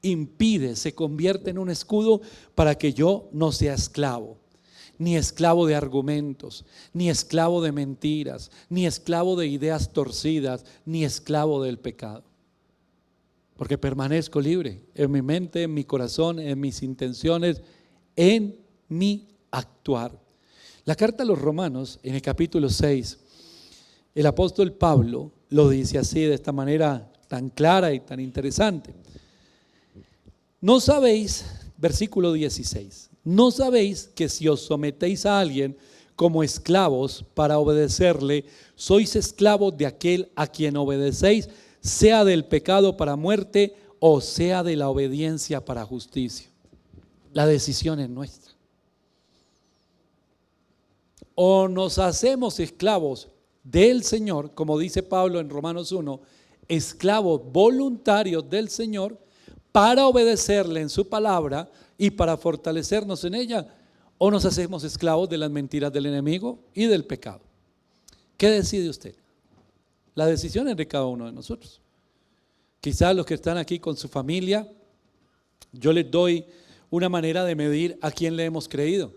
impide, se convierte en un escudo para que yo no sea esclavo. Ni esclavo de argumentos, ni esclavo de mentiras, ni esclavo de ideas torcidas, ni esclavo del pecado. Porque permanezco libre en mi mente, en mi corazón, en mis intenciones, en mi actuar. La carta a los Romanos, en el capítulo 6, el apóstol Pablo lo dice así, de esta manera tan clara y tan interesante. No sabéis, versículo 16, ¿no sabéis que si os sometéis a alguien como esclavos para obedecerle, sois esclavos de aquel a quien obedecéis, sea del pecado para muerte o sea de la obediencia para justicia? La decisión es nuestra. O nos hacemos esclavos del Señor, como dice Pablo en Romanos 1, esclavos voluntarios del Señor para obedecerle en su palabra y para fortalecernos en ella, o nos hacemos esclavos de las mentiras del enemigo y del pecado. ¿Qué decide usted? La decisión es de cada uno de nosotros. Quizás los que están aquí con su familia, yo les doy una manera de medir a quién le hemos creído.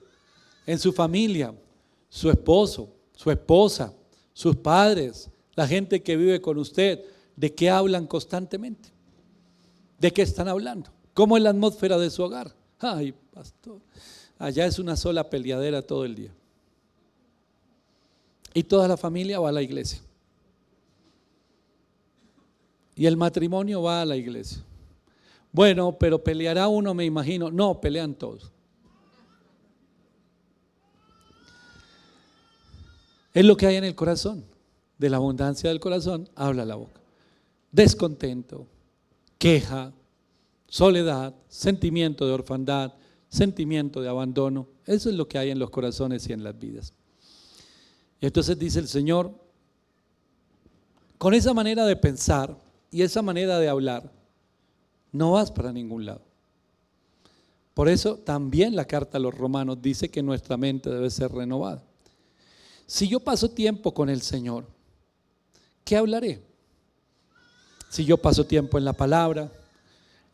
En su familia, su esposo, su esposa, sus padres, la gente que vive con usted, ¿de qué hablan constantemente? ¿De qué están hablando? ¿Cómo es la atmósfera de su hogar? Ay, pastor, allá es una sola peleadera todo el día. Y toda la familia va a la iglesia. Y el matrimonio va a la iglesia. Bueno, pero peleará uno, me imagino. No, pelean todos. Es lo que hay en el corazón. De la abundancia del corazón habla la boca. Descontento, queja, soledad, sentimiento de orfandad, sentimiento de abandono. Eso es lo que hay en los corazones y en las vidas. Y entonces dice el Señor, con esa manera de pensar y esa manera de hablar, no vas para ningún lado. Por eso también la carta a los Romanos dice que nuestra mente debe ser renovada. Si yo paso tiempo con el Señor, ¿qué hablaré? Si yo paso tiempo en la palabra,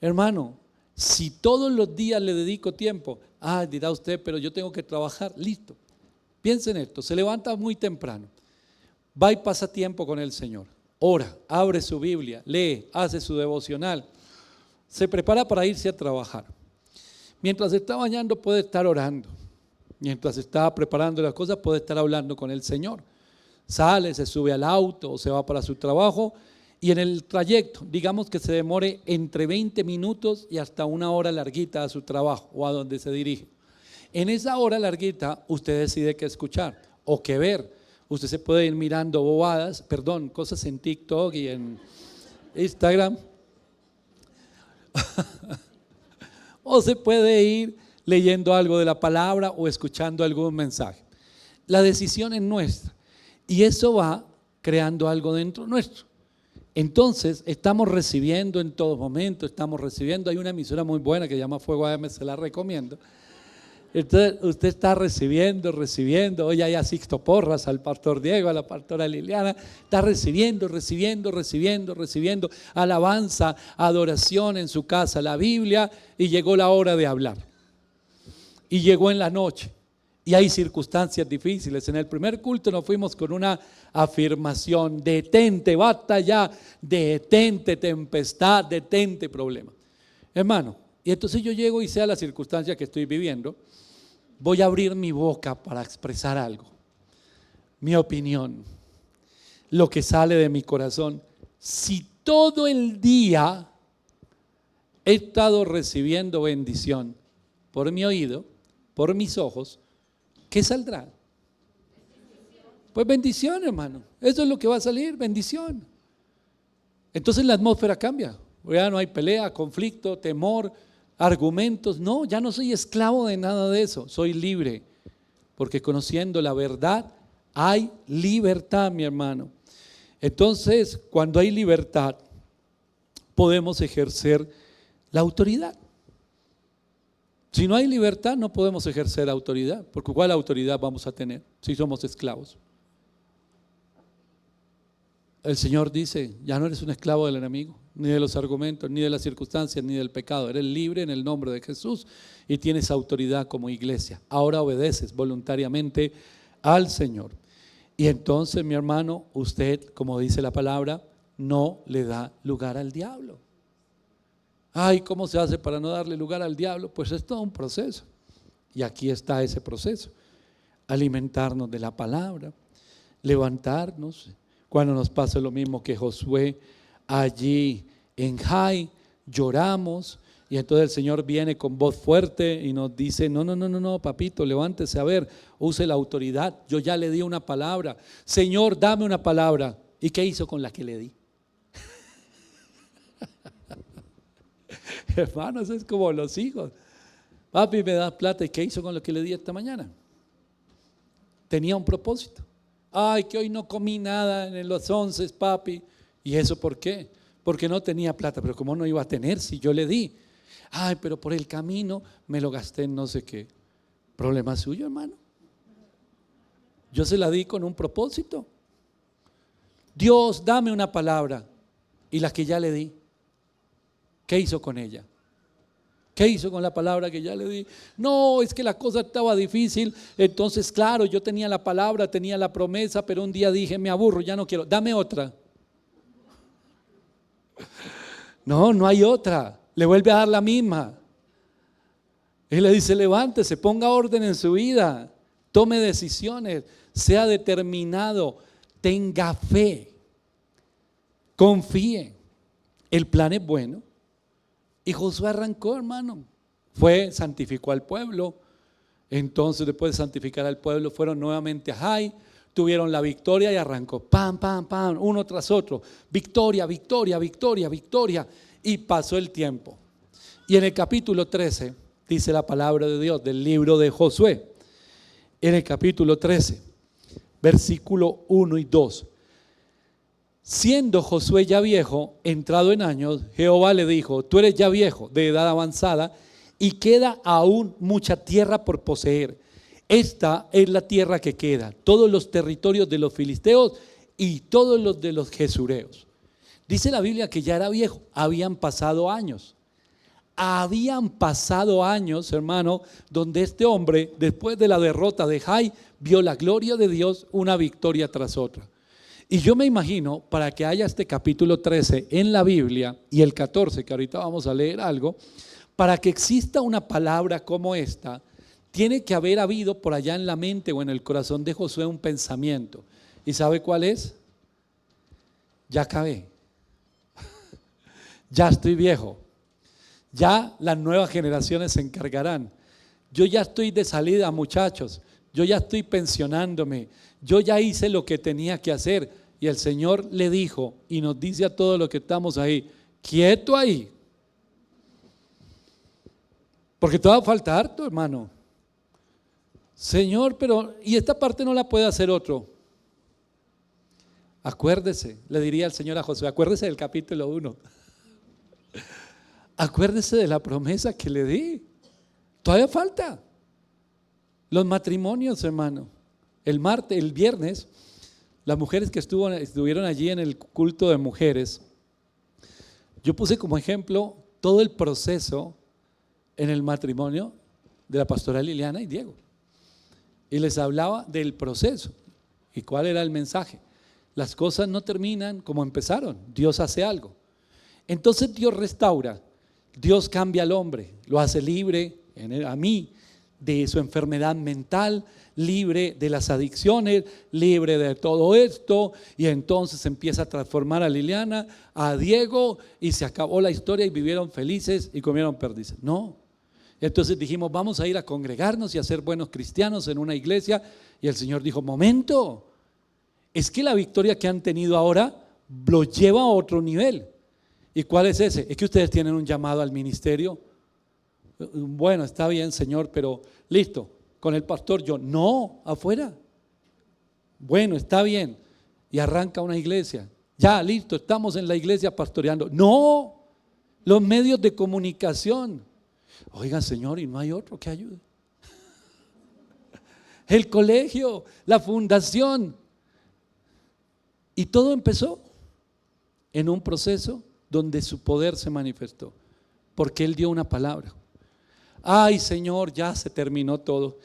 hermano, si todos los días le dedico tiempo, dirá usted, pero yo tengo que trabajar, listo. Piensen en esto, se levanta muy temprano, va y pasa tiempo con el Señor, ora, abre su Biblia, lee, hace su devocional, se prepara para irse a trabajar. Mientras está bañando puede estar orando, mientras está preparando las cosas puede estar hablando con el Señor. Sale, se sube al auto o se va para su trabajo y en el trayecto, digamos que se demore entre 20 minutos y hasta una hora larguita a su trabajo o a donde se dirige. En esa hora larguita usted decide qué escuchar o qué ver. Usted se puede ir mirando cosas en TikTok y en Instagram. O se puede ir leyendo algo de la palabra o escuchando algún mensaje. La decisión es nuestra. Y eso va creando algo dentro nuestro. Entonces, estamos recibiendo en todo momento, estamos recibiendo. Hay una emisora muy buena que se llama Fuego AM, se la recomiendo. Entonces, usted está recibiendo. Hoy hay a Sixto Porras, al pastor Diego, a la pastora Liliana. Está recibiendo. Alabanza, adoración en su casa, la Biblia. Y llegó la hora de hablar. Y llegó en la noche. Y hay circunstancias difíciles. En el primer culto nos fuimos con una afirmación: detente, basta ya, detente tempestad, detente problema. Hermano, y entonces yo llego y sea la circunstancia que estoy viviendo, voy a abrir mi boca para expresar algo, mi opinión, lo que sale de mi corazón. Si todo el día he estado recibiendo bendición por mi oído, por mis ojos, ¿qué saldrá? Pues bendición, hermano. Eso es lo que va a salir, bendición. Entonces la atmósfera cambia. Ya no hay pelea, conflicto, temor, argumentos. No, ya no soy esclavo de nada de eso. Soy libre. Porque conociendo la verdad hay libertad, mi hermano. Entonces, cuando hay libertad, podemos ejercer la autoridad. Si no hay libertad, no podemos ejercer autoridad, porque ¿cuál autoridad vamos a tener si somos esclavos? El Señor dice: ya no eres un esclavo del enemigo, ni de los argumentos, ni de las circunstancias, ni del pecado. Eres libre en el nombre de Jesús y tienes autoridad como iglesia. Ahora obedeces voluntariamente al Señor. Y entonces, mi hermano, usted, como dice la palabra, no le da lugar al diablo. Ay, ¿cómo se hace para no darle lugar al diablo? Pues es todo un proceso. Y aquí está ese proceso. Alimentarnos de la palabra, levantarnos. Cuando nos pasa lo mismo que Josué allí en Jai, lloramos. Y entonces el Señor viene con voz fuerte y nos dice: no, papito, levántese, a ver, use la autoridad. Yo ya le di una palabra. Señor, dame una palabra. ¿Y qué hizo con la que le di? Hermanos, es como los hijos. Papi, me das plata. ¿Y qué hizo con lo que le di esta mañana? Tenía un propósito. Ay, que hoy no comí nada en los 11, papi. ¿Y eso por qué? Porque no tenía plata. Pero ¿cómo no iba a tener si yo le di? Ay, pero por el camino me lo gasté en no sé qué. Problema suyo, hermano. Yo se la di con un propósito. Dios, dame una palabra. Y la que ya le di, ¿qué hizo con ella? ¿Qué hizo con la palabra que ya le di? No, es que la cosa estaba difícil. Entonces, claro, yo tenía la palabra, tenía la promesa, pero un día dije: me aburro, ya no quiero, dame otra. No hay otra. Le vuelve a dar la misma. Él le dice: levántese, ponga orden en su vida, tome decisiones, sea determinado, tenga fe, confíe. El plan es bueno. Y Josué arrancó, hermano. Santificó al pueblo. Entonces, después de santificar al pueblo, fueron nuevamente a Jai, tuvieron la victoria y arrancó. Pam, pam, pam, uno tras otro. Victoria. Y pasó el tiempo. Y en el capítulo 13, dice la palabra de Dios del libro de Josué. En el capítulo 13, versículo 1 y 2. Siendo Josué ya viejo, entrado en años, Jehová le dijo: tú eres ya viejo, de edad avanzada, y queda aún mucha tierra por poseer. Esta es la tierra que queda, todos los territorios de los filisteos y todos los de los jesureos. Dice la Biblia que ya era viejo, habían pasado años. Habían pasado años, hermano, donde este hombre, después de la derrota de Jai, vio la gloria de Dios, una victoria tras otra. Y yo me imagino, para que haya este capítulo 13 en la Biblia y el 14, que ahorita vamos a leer algo, para que exista una palabra como esta, tiene que haber habido por allá en la mente o en el corazón de Josué un pensamiento. ¿Y sabe cuál es? Ya acabé. Ya estoy viejo. Ya las nuevas generaciones se encargarán. Yo ya estoy de salida, muchachos. Yo ya estoy pensionándome. Yo ya hice lo que tenía que hacer. Y el Señor le dijo, y nos dice a todos los que estamos ahí: quieto ahí. Porque te va a faltar harto, hermano. Señor, pero ¿y esta parte no la puede hacer otro? Acuérdese, le diría el Señor a Josué, acuérdese del capítulo 1. Acuérdese de la promesa que le di. Todavía falta. Los matrimonios, hermano. El viernes, las mujeres que estuvieron allí en el culto de mujeres, yo puse como ejemplo todo el proceso en el matrimonio de la pastora Liliana y Diego. Y les hablaba del proceso. ¿Y cuál era el mensaje? Las cosas no terminan como empezaron. Dios hace algo. Entonces Dios restaura. Dios cambia al hombre. Lo hace libre, a mí, de su enfermedad mental, libre de las adicciones, libre de todo esto. Y entonces empieza a transformar a Liliana, a Diego, y se acabó la historia y vivieron felices y comieron perdices. No. Entonces dijimos, vamos a ir a congregarnos y a ser buenos cristianos en una iglesia. Y el Señor dijo, momento, es que la victoria que han tenido ahora lo lleva a otro nivel. ¿Y cuál es ese? Es que ustedes tienen un llamado al ministerio. Bueno, está bien, Señor, pero listo, con el pastor yo, no, afuera. Bueno, está bien. Y arranca una iglesia. Ya, listo, estamos en la iglesia pastoreando. No, los medios de comunicación. Oiga, Señor, y no hay otro que ayude. El colegio, la fundación. Y todo empezó en un proceso donde su poder se manifestó, porque Él dio una palabra. Ay, Señor, ya se terminó todo,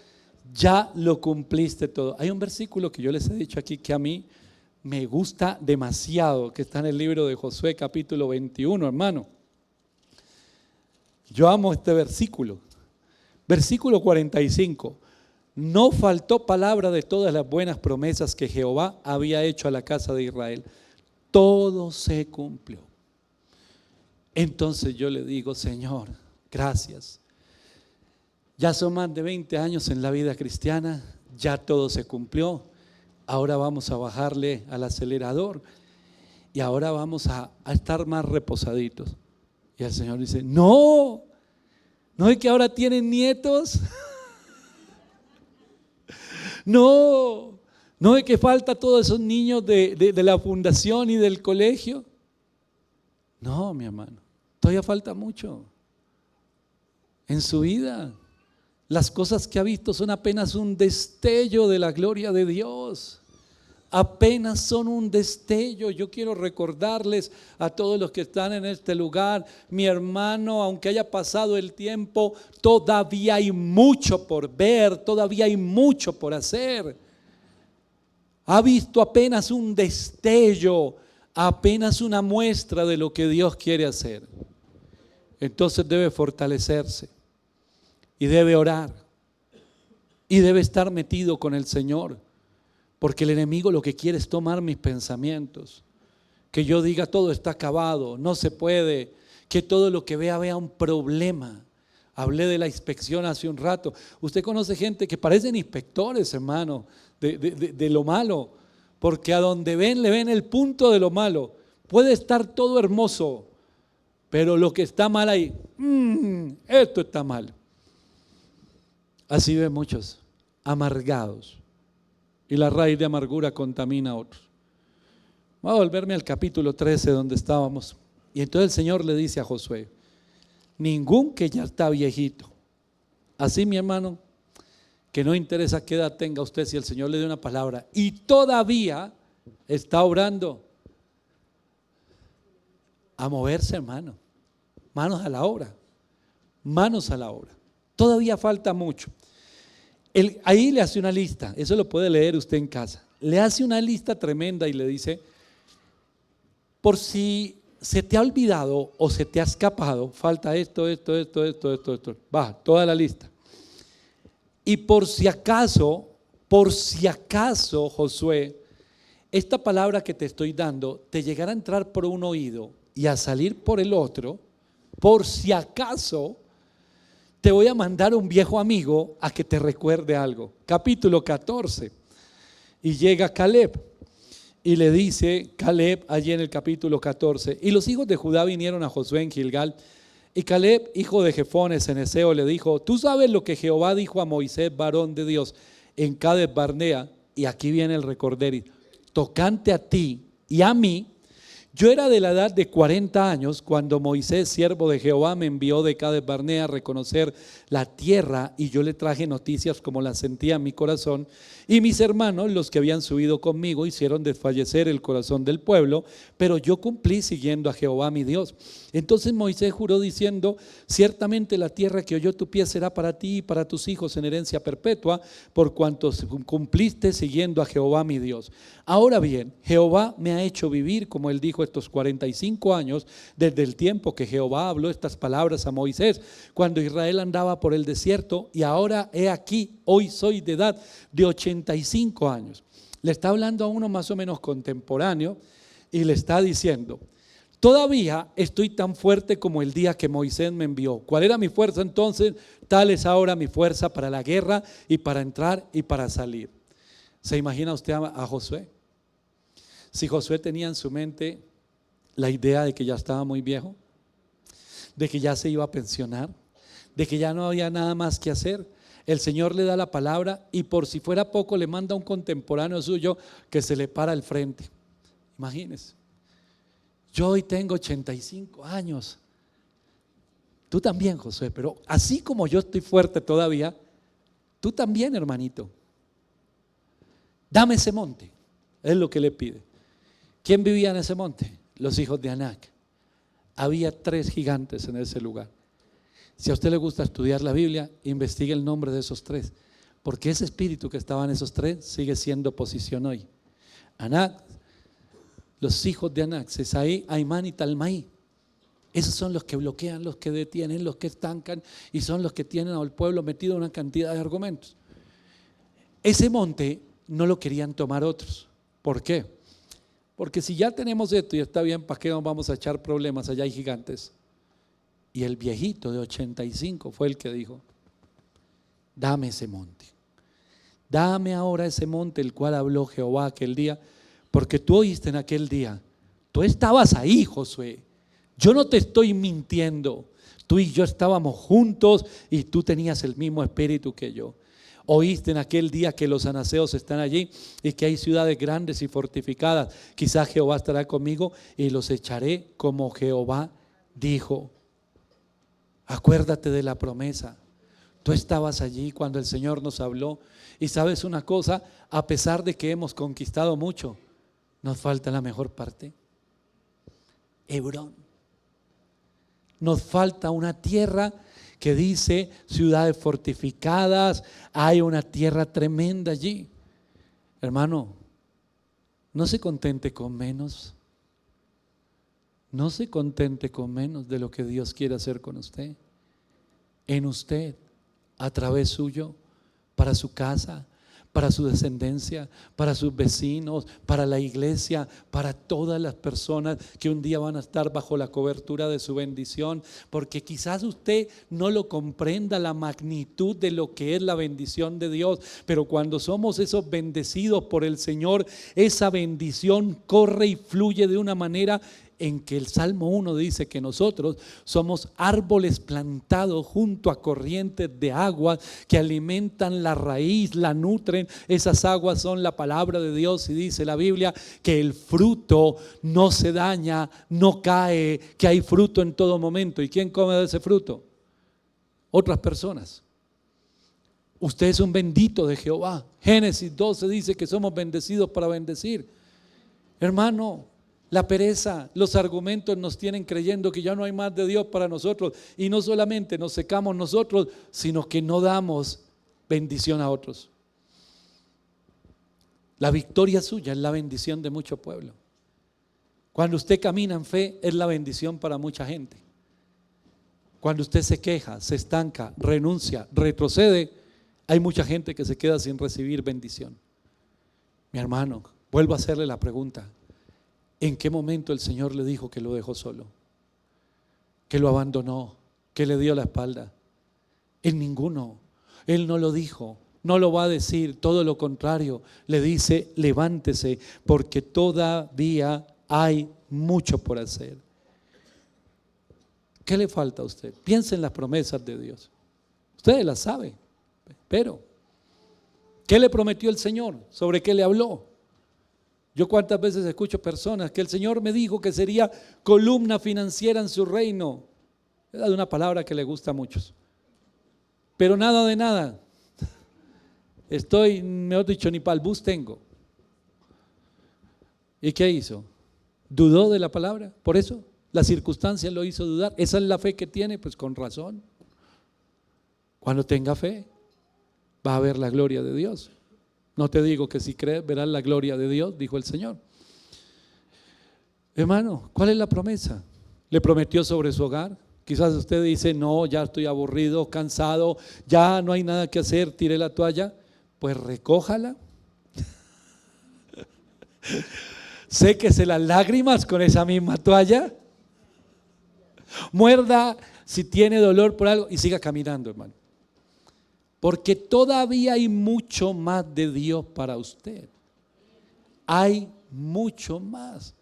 ya lo cumpliste todo. Hay un versículo que yo les he dicho aquí que a mí me gusta demasiado, que está en el libro de Josué capítulo 21, hermano. Yo amo este versículo. Versículo 45. No faltó palabra de todas las buenas promesas que Jehová había hecho a la casa de Israel. Todo se cumplió. Entonces yo le digo, Señor, gracias. Ya son más de 20 años en la vida cristiana, ya todo se cumplió. Ahora vamos a bajarle al acelerador y ahora vamos a estar más reposaditos. Y el Señor dice, no es que ahora tienen nietos. No es que falta todos esos niños de la fundación y del colegio. No, mi hermano, todavía falta mucho en su vida. Las cosas que ha visto son apenas un destello de la gloria de Dios. Apenas son un destello. Yo quiero recordarles a todos los que están en este lugar, mi hermano, aunque haya pasado el tiempo, todavía hay mucho por ver, todavía hay mucho por hacer. Ha visto apenas un destello, apenas una muestra de lo que Dios quiere hacer. Entonces debe fortalecerse y debe orar y debe estar metido con el Señor. Porque el enemigo lo que quiere es tomar mis pensamientos, que yo diga todo está acabado, no se puede, que todo lo que vea un problema. Hablé de la inspección hace un rato. Usted conoce gente que parecen inspectores, hermano, de lo malo, porque a donde ven le ven el punto de lo malo. Puede estar todo hermoso, pero lo que está mal ahí, esto está mal. Así ven muchos, amargados. Y la raíz de amargura contamina a otros. Voy a volverme al capítulo 13 donde estábamos. Y entonces el Señor le dice a Josué, ningún que ya está viejito. Así, mi hermano, que no interesa qué edad tenga usted, si el Señor le dio una palabra y todavía está obrando, a moverse, hermano. Manos a la obra. Manos a la obra. Todavía falta mucho. Ahí le hace una lista, eso lo puede leer usted en casa. Le hace una lista tremenda y le dice, por si se te ha olvidado o se te ha escapado, falta esto. Va, toda la lista. Y por si acaso, Josué, esta palabra que te estoy dando te llegará a entrar por un oído y a salir por el otro, por si acaso te voy a mandar un viejo amigo a que te recuerde algo. Capítulo 14. Y llega Caleb y le dice Caleb allí en el capítulo 14, y los hijos de Judá vinieron a Josué en Gilgal Y Caleb, hijo de Jefone ceneseo, le dijo: tú sabes lo que Jehová dijo a Moisés, varón de Dios, en Cades Barnea. Y aquí viene el recorderis: tocante a ti y a mí, yo era de la edad de 40 años cuando Moisés, siervo de Jehová, me envió de Cades Barnea a reconocer la tierra, y yo le traje noticias como las sentía en mi corazón. Y mis hermanos, los que habían subido conmigo, hicieron desfallecer el corazón del pueblo, pero yo cumplí siguiendo a Jehová mi Dios. Entonces Moisés juró diciendo: ciertamente la tierra que oyó tu pie será para ti y para tus hijos en herencia perpetua, por cuanto cumpliste siguiendo a Jehová mi Dios. Ahora bien, Jehová me ha hecho vivir, como él dijo, estos 45 años, desde el tiempo que Jehová habló estas palabras a Moisés, cuando Israel andaba por el desierto, y ahora he aquí, hoy soy de edad de 85 años. Le está hablando a uno más o menos contemporáneo y le está diciendo: todavía estoy tan fuerte como el día que Moisés me envió. ¿Cuál era mi fuerza entonces? Tal es ahora mi fuerza para la guerra y para entrar y para salir. ¿Se imagina usted a Josué? Si Josué tenía en su mente la idea de que ya estaba muy viejo, de que ya se iba a pensionar, de que ya no había nada más que hacer, el Señor le da la palabra y por si fuera poco le manda a un contemporáneo suyo que se le para al frente. Imagínense: yo hoy tengo 85 años. Tú también, Josué, pero así como yo estoy fuerte todavía, tú también, hermanito. Dame ese monte, es lo que le pide. ¿Quién vivía en ese monte? Los hijos de Anac. Había 3 gigantes en ese lugar. Si a usted le gusta estudiar la Biblia, investigue el nombre de esos 3, porque ese espíritu que estaba en esos 3 sigue siendo oposición hoy. Anac, los hijos de Anac, Sesaí, Aimán y Talmaí. Esos son los que bloquean, los que detienen, los que estancan, y son los que tienen al pueblo metido en una cantidad de argumentos. Ese monte no lo querían tomar otros. ¿Por qué? Porque si ya tenemos esto y está bien, ¿para qué nos vamos a echar problemas? Allá hay gigantes. Y el viejito de 85 fue el que dijo: dame ese monte, dame ahora ese monte el cual habló Jehová aquel día, porque tú oíste en aquel día. Tú estabas ahí, Josué, yo no te estoy mintiendo. Tú y yo estábamos juntos y tú tenías el mismo espíritu que yo. Oíste en aquel día que los anaseos están allí y que hay ciudades grandes y fortificadas. Quizás Jehová estará conmigo y los echaré como Jehová dijo. Acuérdate de la promesa. Tú estabas allí cuando el Señor nos habló. Y sabes una cosa: a pesar de que hemos conquistado mucho, nos falta la mejor parte. Hebrón. Nos falta una tierra que dice ciudades fortificadas. Hay una tierra tremenda allí. Hermano, no se contente con menos. No se contente con menos de lo que Dios quiere hacer con usted, en usted, a través suyo, para su casa, para su descendencia, para sus vecinos, para la iglesia, para todas las personas que un día van a estar bajo la cobertura de su bendición. Porque quizás usted no lo comprenda, la magnitud de lo que es la bendición de Dios, pero cuando somos esos bendecidos por el Señor, esa bendición corre y fluye de una manera en que el Salmo 1 dice que nosotros somos árboles plantados junto a corrientes de agua que alimentan la raíz, la nutren. Esas aguas son la palabra de Dios, y dice la Biblia que el fruto no se daña, no cae, que hay fruto en todo momento. ¿Y quién come de ese fruto? Otras personas. Usted es un bendito de Jehová. Génesis 12 dice que somos bendecidos para bendecir. Hermano, la pereza, los argumentos nos tienen creyendo que ya no hay más de Dios para nosotros, y no solamente nos secamos nosotros, sino que no damos bendición a otros. La victoria suya es la bendición de mucho pueblo. Cuando usted camina en fe, es la bendición para mucha gente. Cuando usted se queja, se estanca, renuncia, retrocede, hay mucha gente que se queda sin recibir bendición. Mi hermano, vuelvo a hacerle la pregunta: ¿en qué momento el Señor le dijo que lo dejó solo? ¿Que lo abandonó? ¿Que le dio la espalda? En ninguno. Él no lo dijo, no lo va a decir, todo lo contrario. Le dice: levántese, porque todavía hay mucho por hacer. ¿Qué le falta a usted? Piense en las promesas de Dios. Ustedes las saben, pero ¿qué le prometió el Señor? ¿Sobre qué le habló? Yo cuántas veces escucho personas que el Señor me dijo que sería columna financiera en su reino. Es una palabra que le gusta a muchos. Pero nada de nada. Estoy, mejor dicho, ni para el bus tengo. ¿Y qué hizo? ¿Dudó de la palabra? Por eso la circunstancia lo hizo dudar. Esa es la fe que tiene, pues con razón. Cuando tenga fe, va a ver la gloria de Dios. No te digo que si crees verás la gloria de Dios, dijo el Señor. Hermano, ¿cuál es la promesa? ¿Le prometió sobre su hogar? Quizás usted dice, no, ya estoy aburrido, cansado, ya no hay nada que hacer, tiré la toalla. Pues recójala. Séquese las lágrimas con esa misma toalla. Muerda si tiene dolor por algo y siga caminando, hermano. Porque todavía hay mucho más de Dios para usted. Hay mucho más.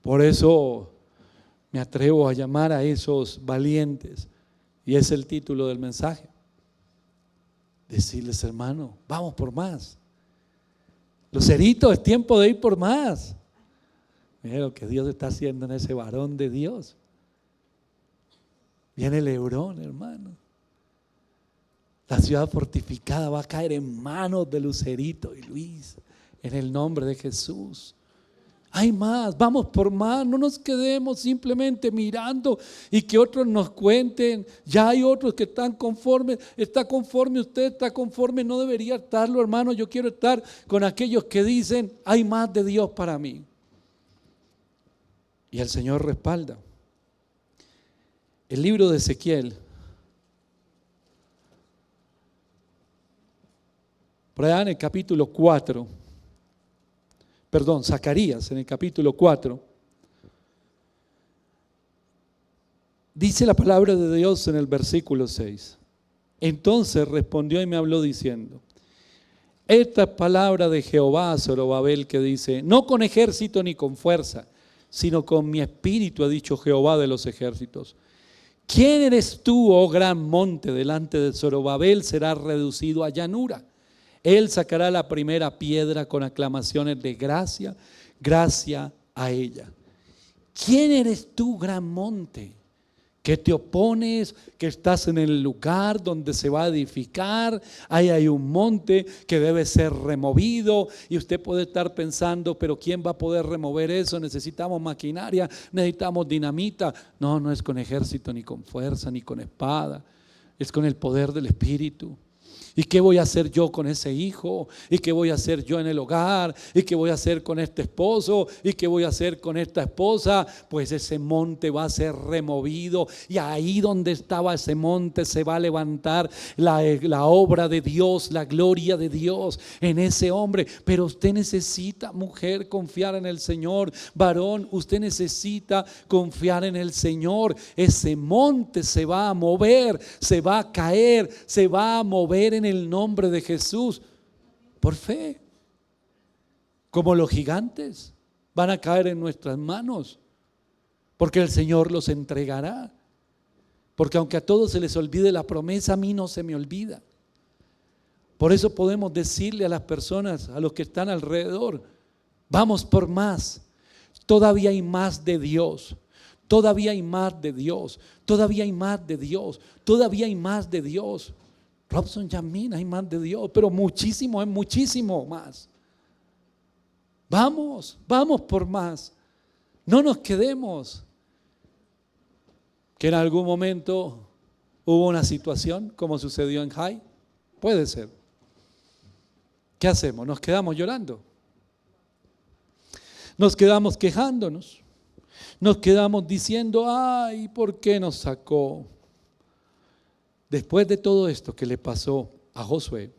Por eso me atrevo a llamar a esos valientes. Y es el título del mensaje. Decirles, hermano, vamos por más. Lucerito, es tiempo de ir por más. Mira lo que Dios está haciendo en ese varón de Dios. Viene el Hebrón, hermano. La ciudad fortificada va a caer en manos de Lucerito y Luis, en el nombre de Jesús. Hay más, vamos por más, no nos quedemos simplemente mirando y que otros nos cuenten. Ya hay otros que están conformes, está conforme usted, está conforme, no debería estarlo, hermano. Yo quiero estar con aquellos que dicen, hay más de Dios para mí. Y el Señor respalda. El libro de Ezequiel, por allá en el capítulo 4, Zacarías en el capítulo 4, dice la palabra de Dios en el versículo 6. Entonces respondió y me habló diciendo, esta es palabra de Jehová a Zorobabel que dice, no con ejército ni con fuerza, sino con mi espíritu, ha dicho Jehová de los ejércitos. ¿Quién eres tú, oh gran monte? Delante de Zorobabel será reducido a llanura. Él sacará la primera piedra con aclamaciones de gracia, gracia a ella. ¿Quién eres tú, gran monte? Que te opones, que estás en el lugar donde se va a edificar, ahí hay un monte que debe ser removido y usted puede estar pensando, pero ¿quién va a poder remover eso? Necesitamos maquinaria, necesitamos dinamita. No, no es con ejército, ni con fuerza, ni con espada, es con el poder del Espíritu. ¿Y qué voy a hacer yo con ese hijo? ¿Y qué voy a hacer yo en el hogar? ¿Y qué voy a hacer con este esposo? ¿Y qué voy a hacer con esta esposa? Pues ese monte va a ser removido y ahí donde estaba ese monte se va a levantar la obra de Dios, la gloria de Dios en ese hombre. Pero usted necesita, mujer, confiar en el Señor. Varón, usted necesita confiar en el Señor. Ese monte se va a mover, se va a caer, se va a mover en el nombre de Jesús, por fe. Como los gigantes van a caer en nuestras manos, porque el Señor los entregará. Porque aunque a todos se les olvide la promesa, a mí no se me olvida. Por eso podemos decirle a las personas, a los que están alrededor, vamos por más. Todavía hay más de Dios. Todavía hay más de Dios. Todavía hay más de Dios. Todavía hay más de Dios. Robson, Yamina, hay más de Dios, pero muchísimo, es muchísimo más. Vamos por más. No nos quedemos. Que en algún momento hubo una situación como sucedió en Jai. Puede ser. ¿Qué hacemos? Nos quedamos llorando. Nos quedamos quejándonos. Nos quedamos diciendo, ay, ¿por qué nos sacó? Después de todo esto que le pasó a Josué,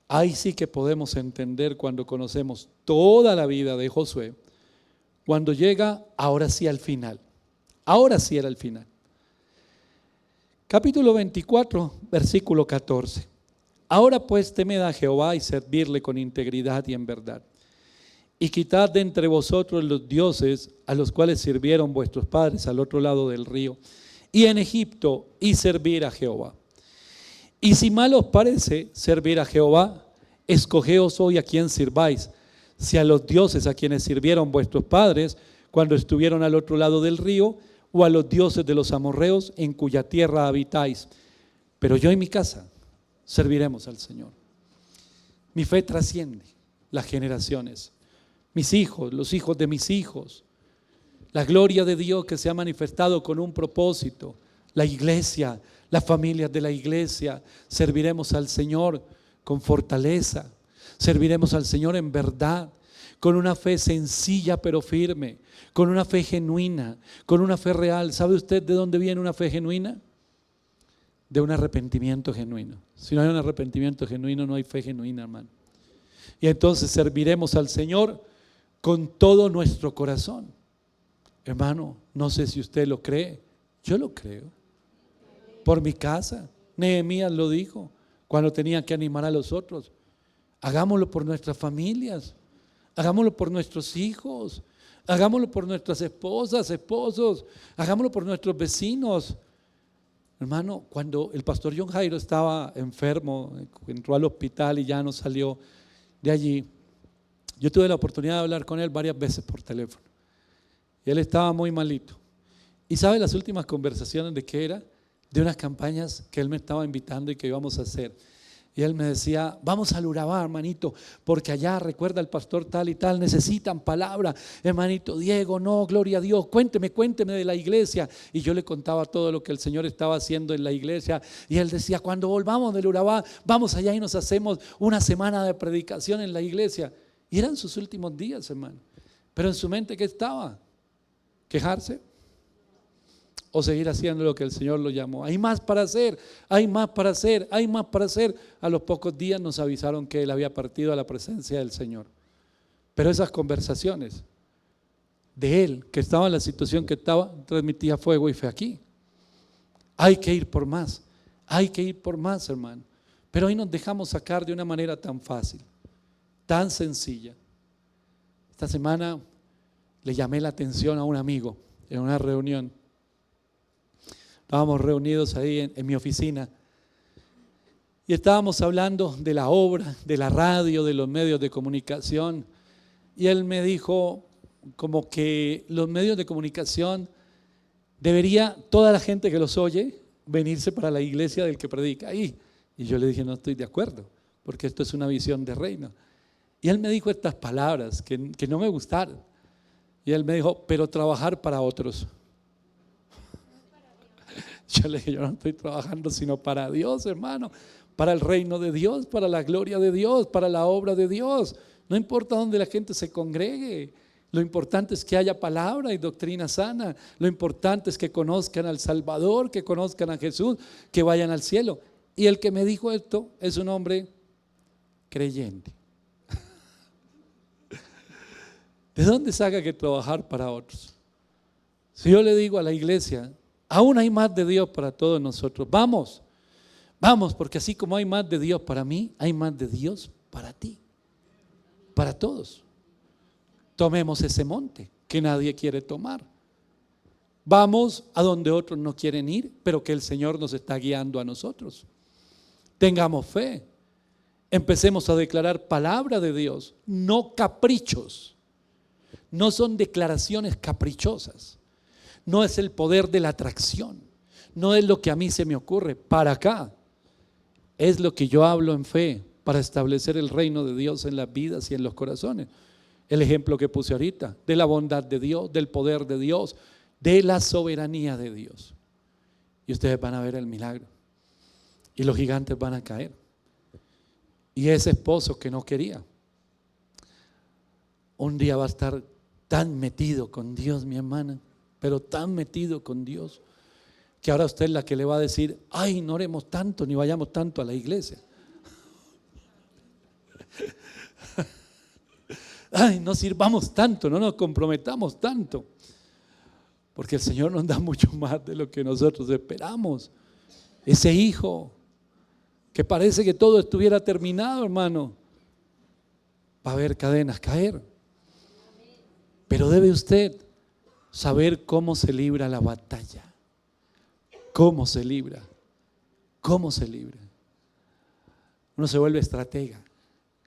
ahí sí que podemos entender cuando conocemos toda la vida de Josué, cuando llega ahora sí al final. Ahora sí era el final. Capítulo 24, versículo 14. Ahora pues temed a Jehová y servirle con integridad y en verdad. y quitad de entre vosotros los dioses a los cuales sirvieron vuestros padres al otro lado del río, y en Egipto, y servir a Jehová. Y si mal os parece servir a Jehová, escogeos hoy a quien sirváis, si a los dioses a quienes sirvieron vuestros padres cuando estuvieron al otro lado del río, o a los dioses de los amorreos en cuya tierra habitáis. Pero yo y mi casa serviremos al Señor. Mi fe trasciende las generaciones. Mis hijos, los hijos de mis hijos, la gloria de Dios que se ha manifestado con un propósito, la iglesia, las familias de la iglesia, serviremos al Señor con fortaleza, serviremos al Señor en verdad, con una fe sencilla pero firme, con una fe genuina, con una fe real. ¿Sabe usted de dónde viene una fe genuina? De un arrepentimiento genuino. Si no hay un arrepentimiento genuino, no hay fe genuina, hermano. Y entonces serviremos al Señor con todo nuestro corazón. Hermano, no sé si usted lo cree, yo lo creo. Por mi casa, Nehemías lo dijo cuando tenía que animar a los otros. Hagámoslo por nuestras familias, hagámoslo por nuestros hijos, hagámoslo por nuestras esposas, esposos, hagámoslo por nuestros vecinos. Hermano, cuando el pastor John Jairo estaba enfermo, entró al hospital y ya no salió de allí, yo tuve la oportunidad de hablar con él varias veces por teléfono. Y él estaba muy malito. ¿Y sabe las últimas conversaciones de qué era? De unas campañas que él me estaba invitando y que íbamos a hacer. Y él me decía, vamos al Urabá, hermanito, porque allá, recuerda el pastor tal y tal, necesitan palabra. Hermanito Diego, no, gloria a Dios, cuénteme de la iglesia. Y yo le contaba todo lo que el Señor estaba haciendo en la iglesia. Y él decía, cuando volvamos del Urabá, vamos allá y nos hacemos una semana de predicación en la iglesia. Y eran sus últimos días, hermano. Pero en su mente, ¿qué estaba? ¿Quejarse? ¿O seguir haciendo lo que el Señor lo llamó? Hay más para hacer, hay más para hacer, hay más para hacer. A los pocos días nos avisaron que él había partido a la presencia del Señor. Pero esas conversaciones de él, que estaba en la situación que estaba, transmitía fuego y fe aquí. Hay que ir por más, hermano. Pero hoy nos dejamos sacar de una manera tan fácil, tan sencilla. Esta semana le llamé la atención a un amigo en una reunión. Estábamos reunidos ahí en mi oficina y estábamos hablando de la obra, de la radio, de los medios de comunicación. Y él me dijo como que los medios de comunicación debería, toda la gente que los oye, venirse para la iglesia del que predica ahí. Y yo le dije, no estoy de acuerdo, porque esto es una visión de reino. Y él me dijo estas palabras que no me gustaron. Y él me dijo, pero trabajar para otros. Yo le dije, yo no estoy trabajando sino para Dios, hermano, para el reino de Dios, para la gloria de Dios, para la obra de Dios. No importa dónde la gente se congregue, lo importante es que haya palabra y doctrina sana. Lo importante es que conozcan al Salvador, que conozcan a Jesús, que vayan al cielo. Y el que me dijo esto es un hombre creyente. ¿De dónde saca que trabajar para otros? Si yo le digo a la iglesia, aún hay más de Dios para todos nosotros. Vamos, porque así como hay más de Dios para mí, hay más de Dios para ti, para todos. Tomemos ese monte que nadie quiere tomar. Vamos a donde otros no quieren ir, pero que el Señor nos está guiando a nosotros. Tengamos fe. Empecemos a declarar palabra de Dios, no caprichos. No son declaraciones caprichosas. No es el poder de la atracción. No es lo que a mí se me ocurre para acá. Es lo que yo hablo en fe para establecer el reino de Dios en las vidas y en los corazones. El ejemplo que puse ahorita, de la bondad de Dios, del poder de Dios, de la soberanía de Dios. Y ustedes van a ver el milagro. Y los gigantes van a caer. Y ese esposo que no quería, un día va a estar tan metido con Dios, mi hermana, pero tan metido con Dios, que ahora usted es la que le va a decir, ay, no oremos tanto ni vayamos tanto a la iglesia. Ay, no sirvamos tanto, no nos comprometamos tanto, porque el Señor nos da mucho más de lo que nosotros esperamos. Ese hijo que parece que todo estuviera terminado, hermano, va a ver cadenas caer. Pero debe usted saber cómo se libra la batalla. ¿Cómo se libra? ¿Cómo se libra? Uno se vuelve estratega.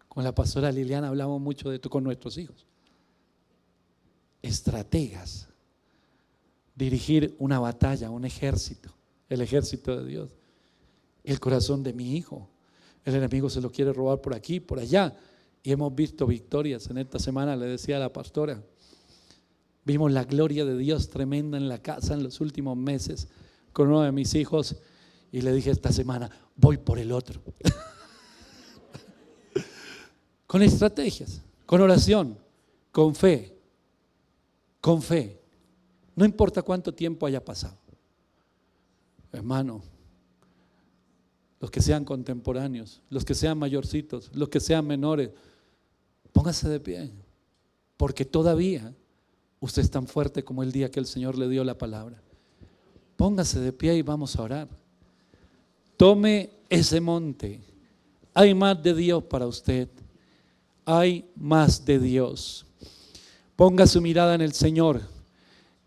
Con la pastora Liliana hablamos mucho de esto con nuestros hijos. Estrategas. Dirigir una batalla, un ejército, el ejército de Dios. El corazón de mi hijo. El enemigo se lo quiere robar por aquí, por allá. Y hemos visto victorias. En esta semana le decía a la pastora, vimos la gloria de Dios tremenda en la casa en los últimos meses con uno de mis hijos. Y le dije esta semana, voy por el otro. Con estrategias, con oración, con fe. Con fe. No importa cuánto tiempo haya pasado. Hermano, los que sean contemporáneos, los que sean mayorcitos, los que sean menores, póngase de pie, porque todavía usted es tan fuerte como el día que el Señor le dio la palabra. Póngase de pie y vamos a orar. Tome ese monte. Hay más de Dios para usted. Hay más de Dios. Ponga su mirada en el Señor.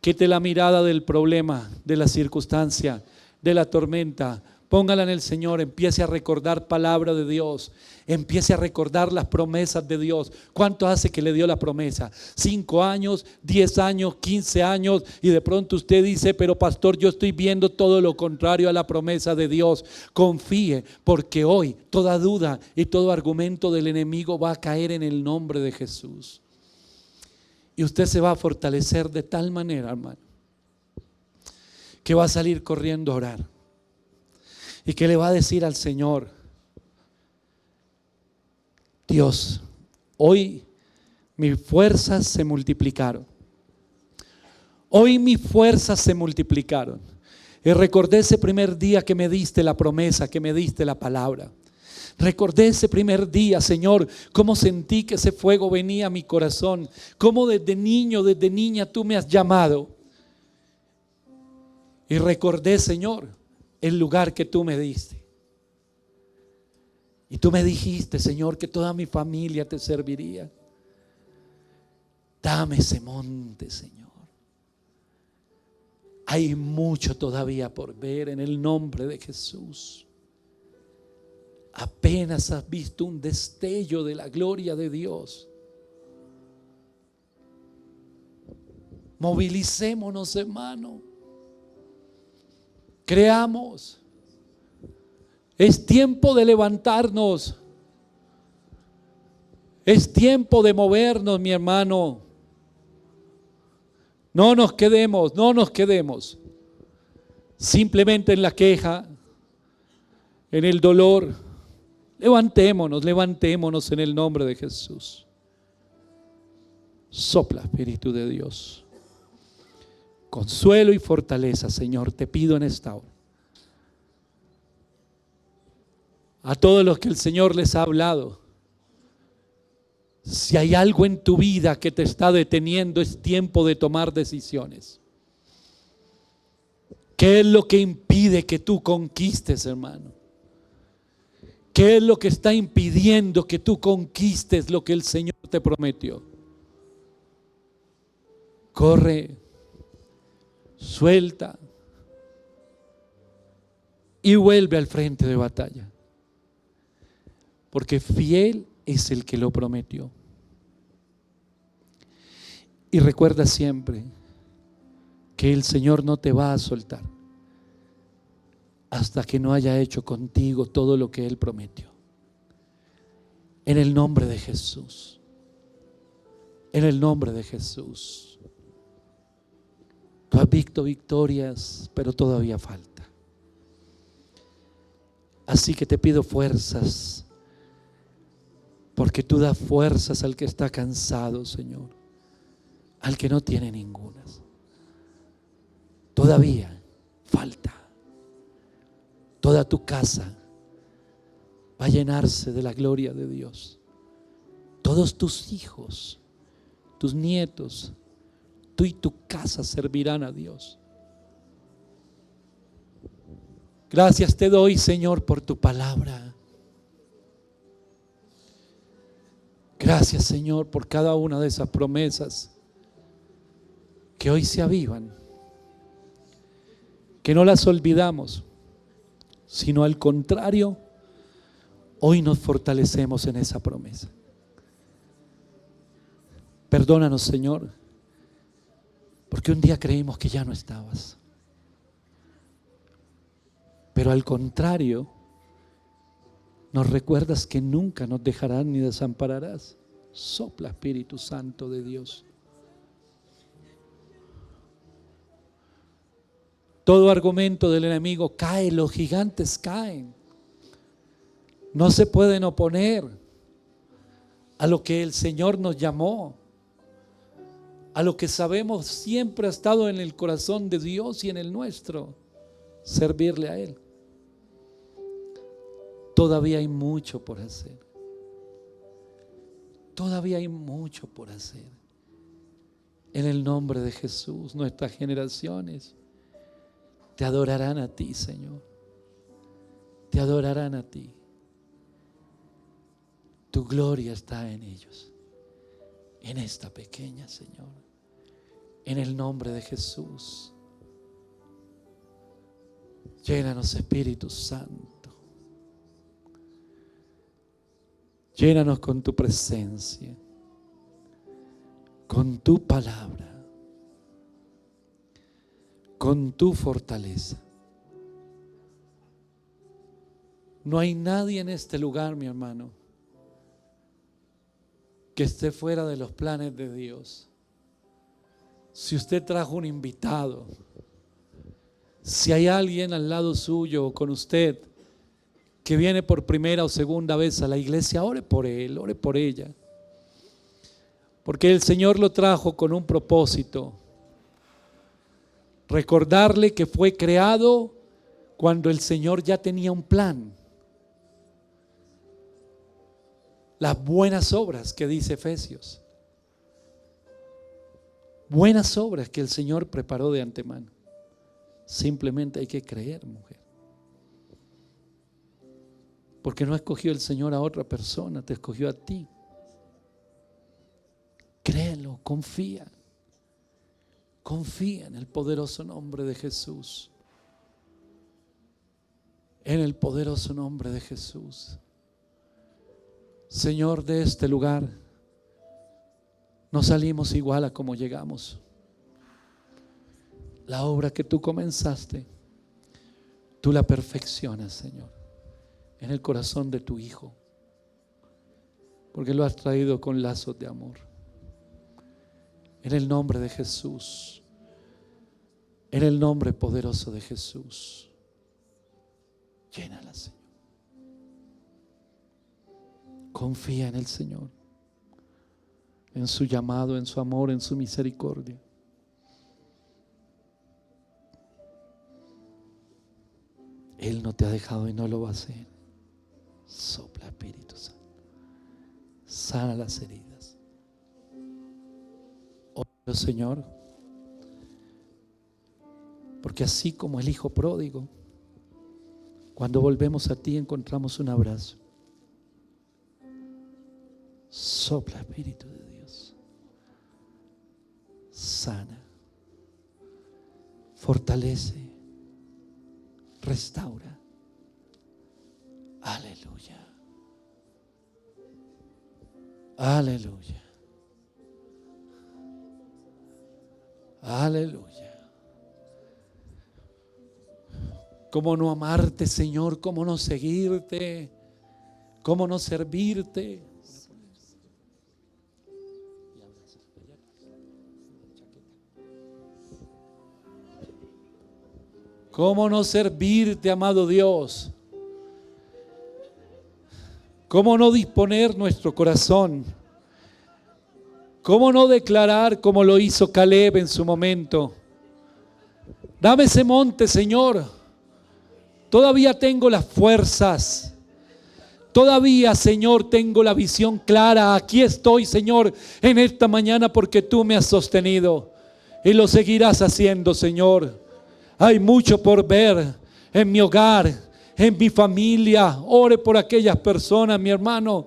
Quite la mirada del problema, de la circunstancia, de la tormenta. Póngala en el Señor, empiece a recordar palabra de Dios, empiece a recordar las promesas de Dios. ¿Cuánto hace que le dio la promesa? 5 años, 10 años, 15 años, y de pronto usted dice, pero pastor, yo estoy viendo todo lo contrario a la promesa de Dios. Confíe, porque hoy toda duda y todo argumento del enemigo va a caer en el nombre de Jesús. Y usted se va a fortalecer de tal manera, hermano, que va a salir corriendo a orar. Y que le va a decir al Señor, Dios, hoy mis fuerzas se multiplicaron. Hoy mis fuerzas se multiplicaron. Y recordé ese primer día que me diste la promesa, que me diste la palabra. Recordé ese primer día, Señor, cómo sentí que ese fuego venía a mi corazón. Cómo desde niño, desde niña tú me has llamado. Y recordé, Señor, el lugar que tú me diste. Y tú me dijiste, Señor, que toda mi familia te serviría. Dame ese monte, Señor. Hay mucho todavía por ver en el nombre de Jesús. Apenas has visto un destello de la gloria de Dios. Movilicémonos, hermano. Creamos. Es tiempo de levantarnos. Es tiempo de movernos, mi hermano. No nos quedemos simplemente en la queja, en el dolor. Levantémonos en el nombre de Jesús. Sopla, Espíritu de Dios. Consuelo y fortaleza, Señor, te pido en esta hora. A todos los que el Señor les ha hablado, si hay algo en tu vida que te está deteniendo, es tiempo de tomar decisiones. ¿Qué es lo que impide que tú conquistes, hermano? ¿Qué es lo que está impidiendo que tú conquistes lo que el Señor te prometió? Corre, suelta y vuelve al frente de batalla, porque fiel es el que lo prometió. Y recuerda siempre que el Señor no te va a soltar hasta que no haya hecho contigo todo lo que Él prometió. En el nombre de Jesús. En el nombre de Jesús. Tú has visto victorias, pero todavía falta. Así que te pido fuerzas, porque tú das fuerzas al que está cansado, Señor, al que no tiene ningunas. Todavía falta. Toda tu casa va a llenarse de la gloria de Dios. Todos tus hijos, tus nietos, tú y tu casa servirán a Dios. Gracias te doy, Señor, por tu palabra. Gracias, Señor, por cada una de esas promesas que hoy se avivan, que no las olvidamos, sino al contrario, hoy nos fortalecemos en esa promesa. Perdónanos, Señor, porque un día creímos que ya no estabas. Pero al contrario, nos recuerdas que nunca nos dejarás ni desampararás. Sopla, Espíritu Santo de Dios. Todo argumento del enemigo cae, los gigantes caen. No se pueden oponer a lo que el Señor nos llamó, a lo que sabemos siempre ha estado en el corazón de Dios y en el nuestro, servirle a Él. Todavía hay mucho por hacer. Todavía hay mucho por hacer. En el nombre de Jesús, nuestras generaciones te adorarán a ti, Señor. Te adorarán a ti. Tu gloria está en ellos, en esta pequeña, Señor. En el nombre de Jesús. Llénanos, Espíritu Santo. Llénanos con tu presencia, con tu palabra, con tu fortaleza. No hay nadie en este lugar, mi hermano, que esté fuera de los planes de Dios. Si usted trajo un invitado, si hay alguien al lado suyo o con usted que viene por primera o segunda vez a la iglesia, ore por él, ore por ella. Porque el Señor lo trajo con un propósito. Recordarle que fue creado cuando el Señor ya tenía un plan. Las buenas obras que dice Efesios. Buenas obras que el Señor preparó de antemano. Simplemente hay que creer, mujer. Porque no escogió el Señor a otra persona, te escogió a ti. Créelo, confía. Confía en el poderoso nombre de Jesús. En el poderoso nombre de Jesús. Señor, de este lugar no salimos igual a como llegamos. La obra que tú comenzaste, tú la perfeccionas, Señor, en el corazón de tu Hijo, porque lo has traído con lazos de amor. En el nombre de Jesús, en el nombre poderoso de Jesús, llénala, Señor. Confía en el Señor, en su llamado, en su amor, en su misericordia. Él no te ha dejado y no lo va a hacer. Sopla, Espíritu Santo. Sana las heridas. Oro, Señor, porque así como el hijo pródigo, cuando volvemos a ti encontramos un abrazo. Sopla, Espíritu de Dios. Sana, fortalece, restaura. Aleluya. Aleluya. Aleluya. ¿Cómo no amarte, Señor? ¿Cómo no seguirte? ¿Cómo no servirte? ¿Cómo no servirte, amado Dios? ¿Cómo no disponer nuestro corazón? ¿Cómo no declarar como lo hizo Caleb en su momento? Dame ese monte, Señor. Todavía tengo las fuerzas. Todavía, Señor, tengo la visión clara. Aquí estoy, Señor, en esta mañana porque tú me has sostenido. Y lo seguirás haciendo, Señor. Hay mucho por ver en mi hogar, en mi familia. Ore por aquellas personas, mi hermano,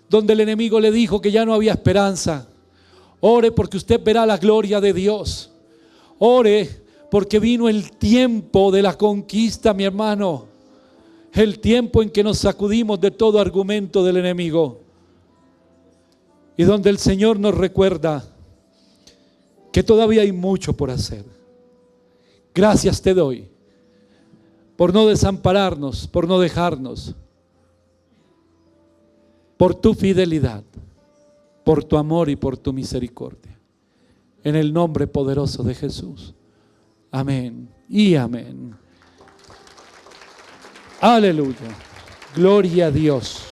donde el enemigo le dijo que ya no había esperanza. Ore porque usted verá la gloria de Dios. Ore, porque vino el tiempo de la conquista, mi hermano. El tiempo en que nos sacudimos de todo argumento del enemigo. Y donde el Señor nos recuerda que todavía hay mucho por hacer. Gracias te doy por no desampararnos, por no dejarnos, por tu fidelidad, por tu amor y por tu misericordia. En el nombre poderoso de Jesús. Amén y amén. Aleluya. Gloria a Dios.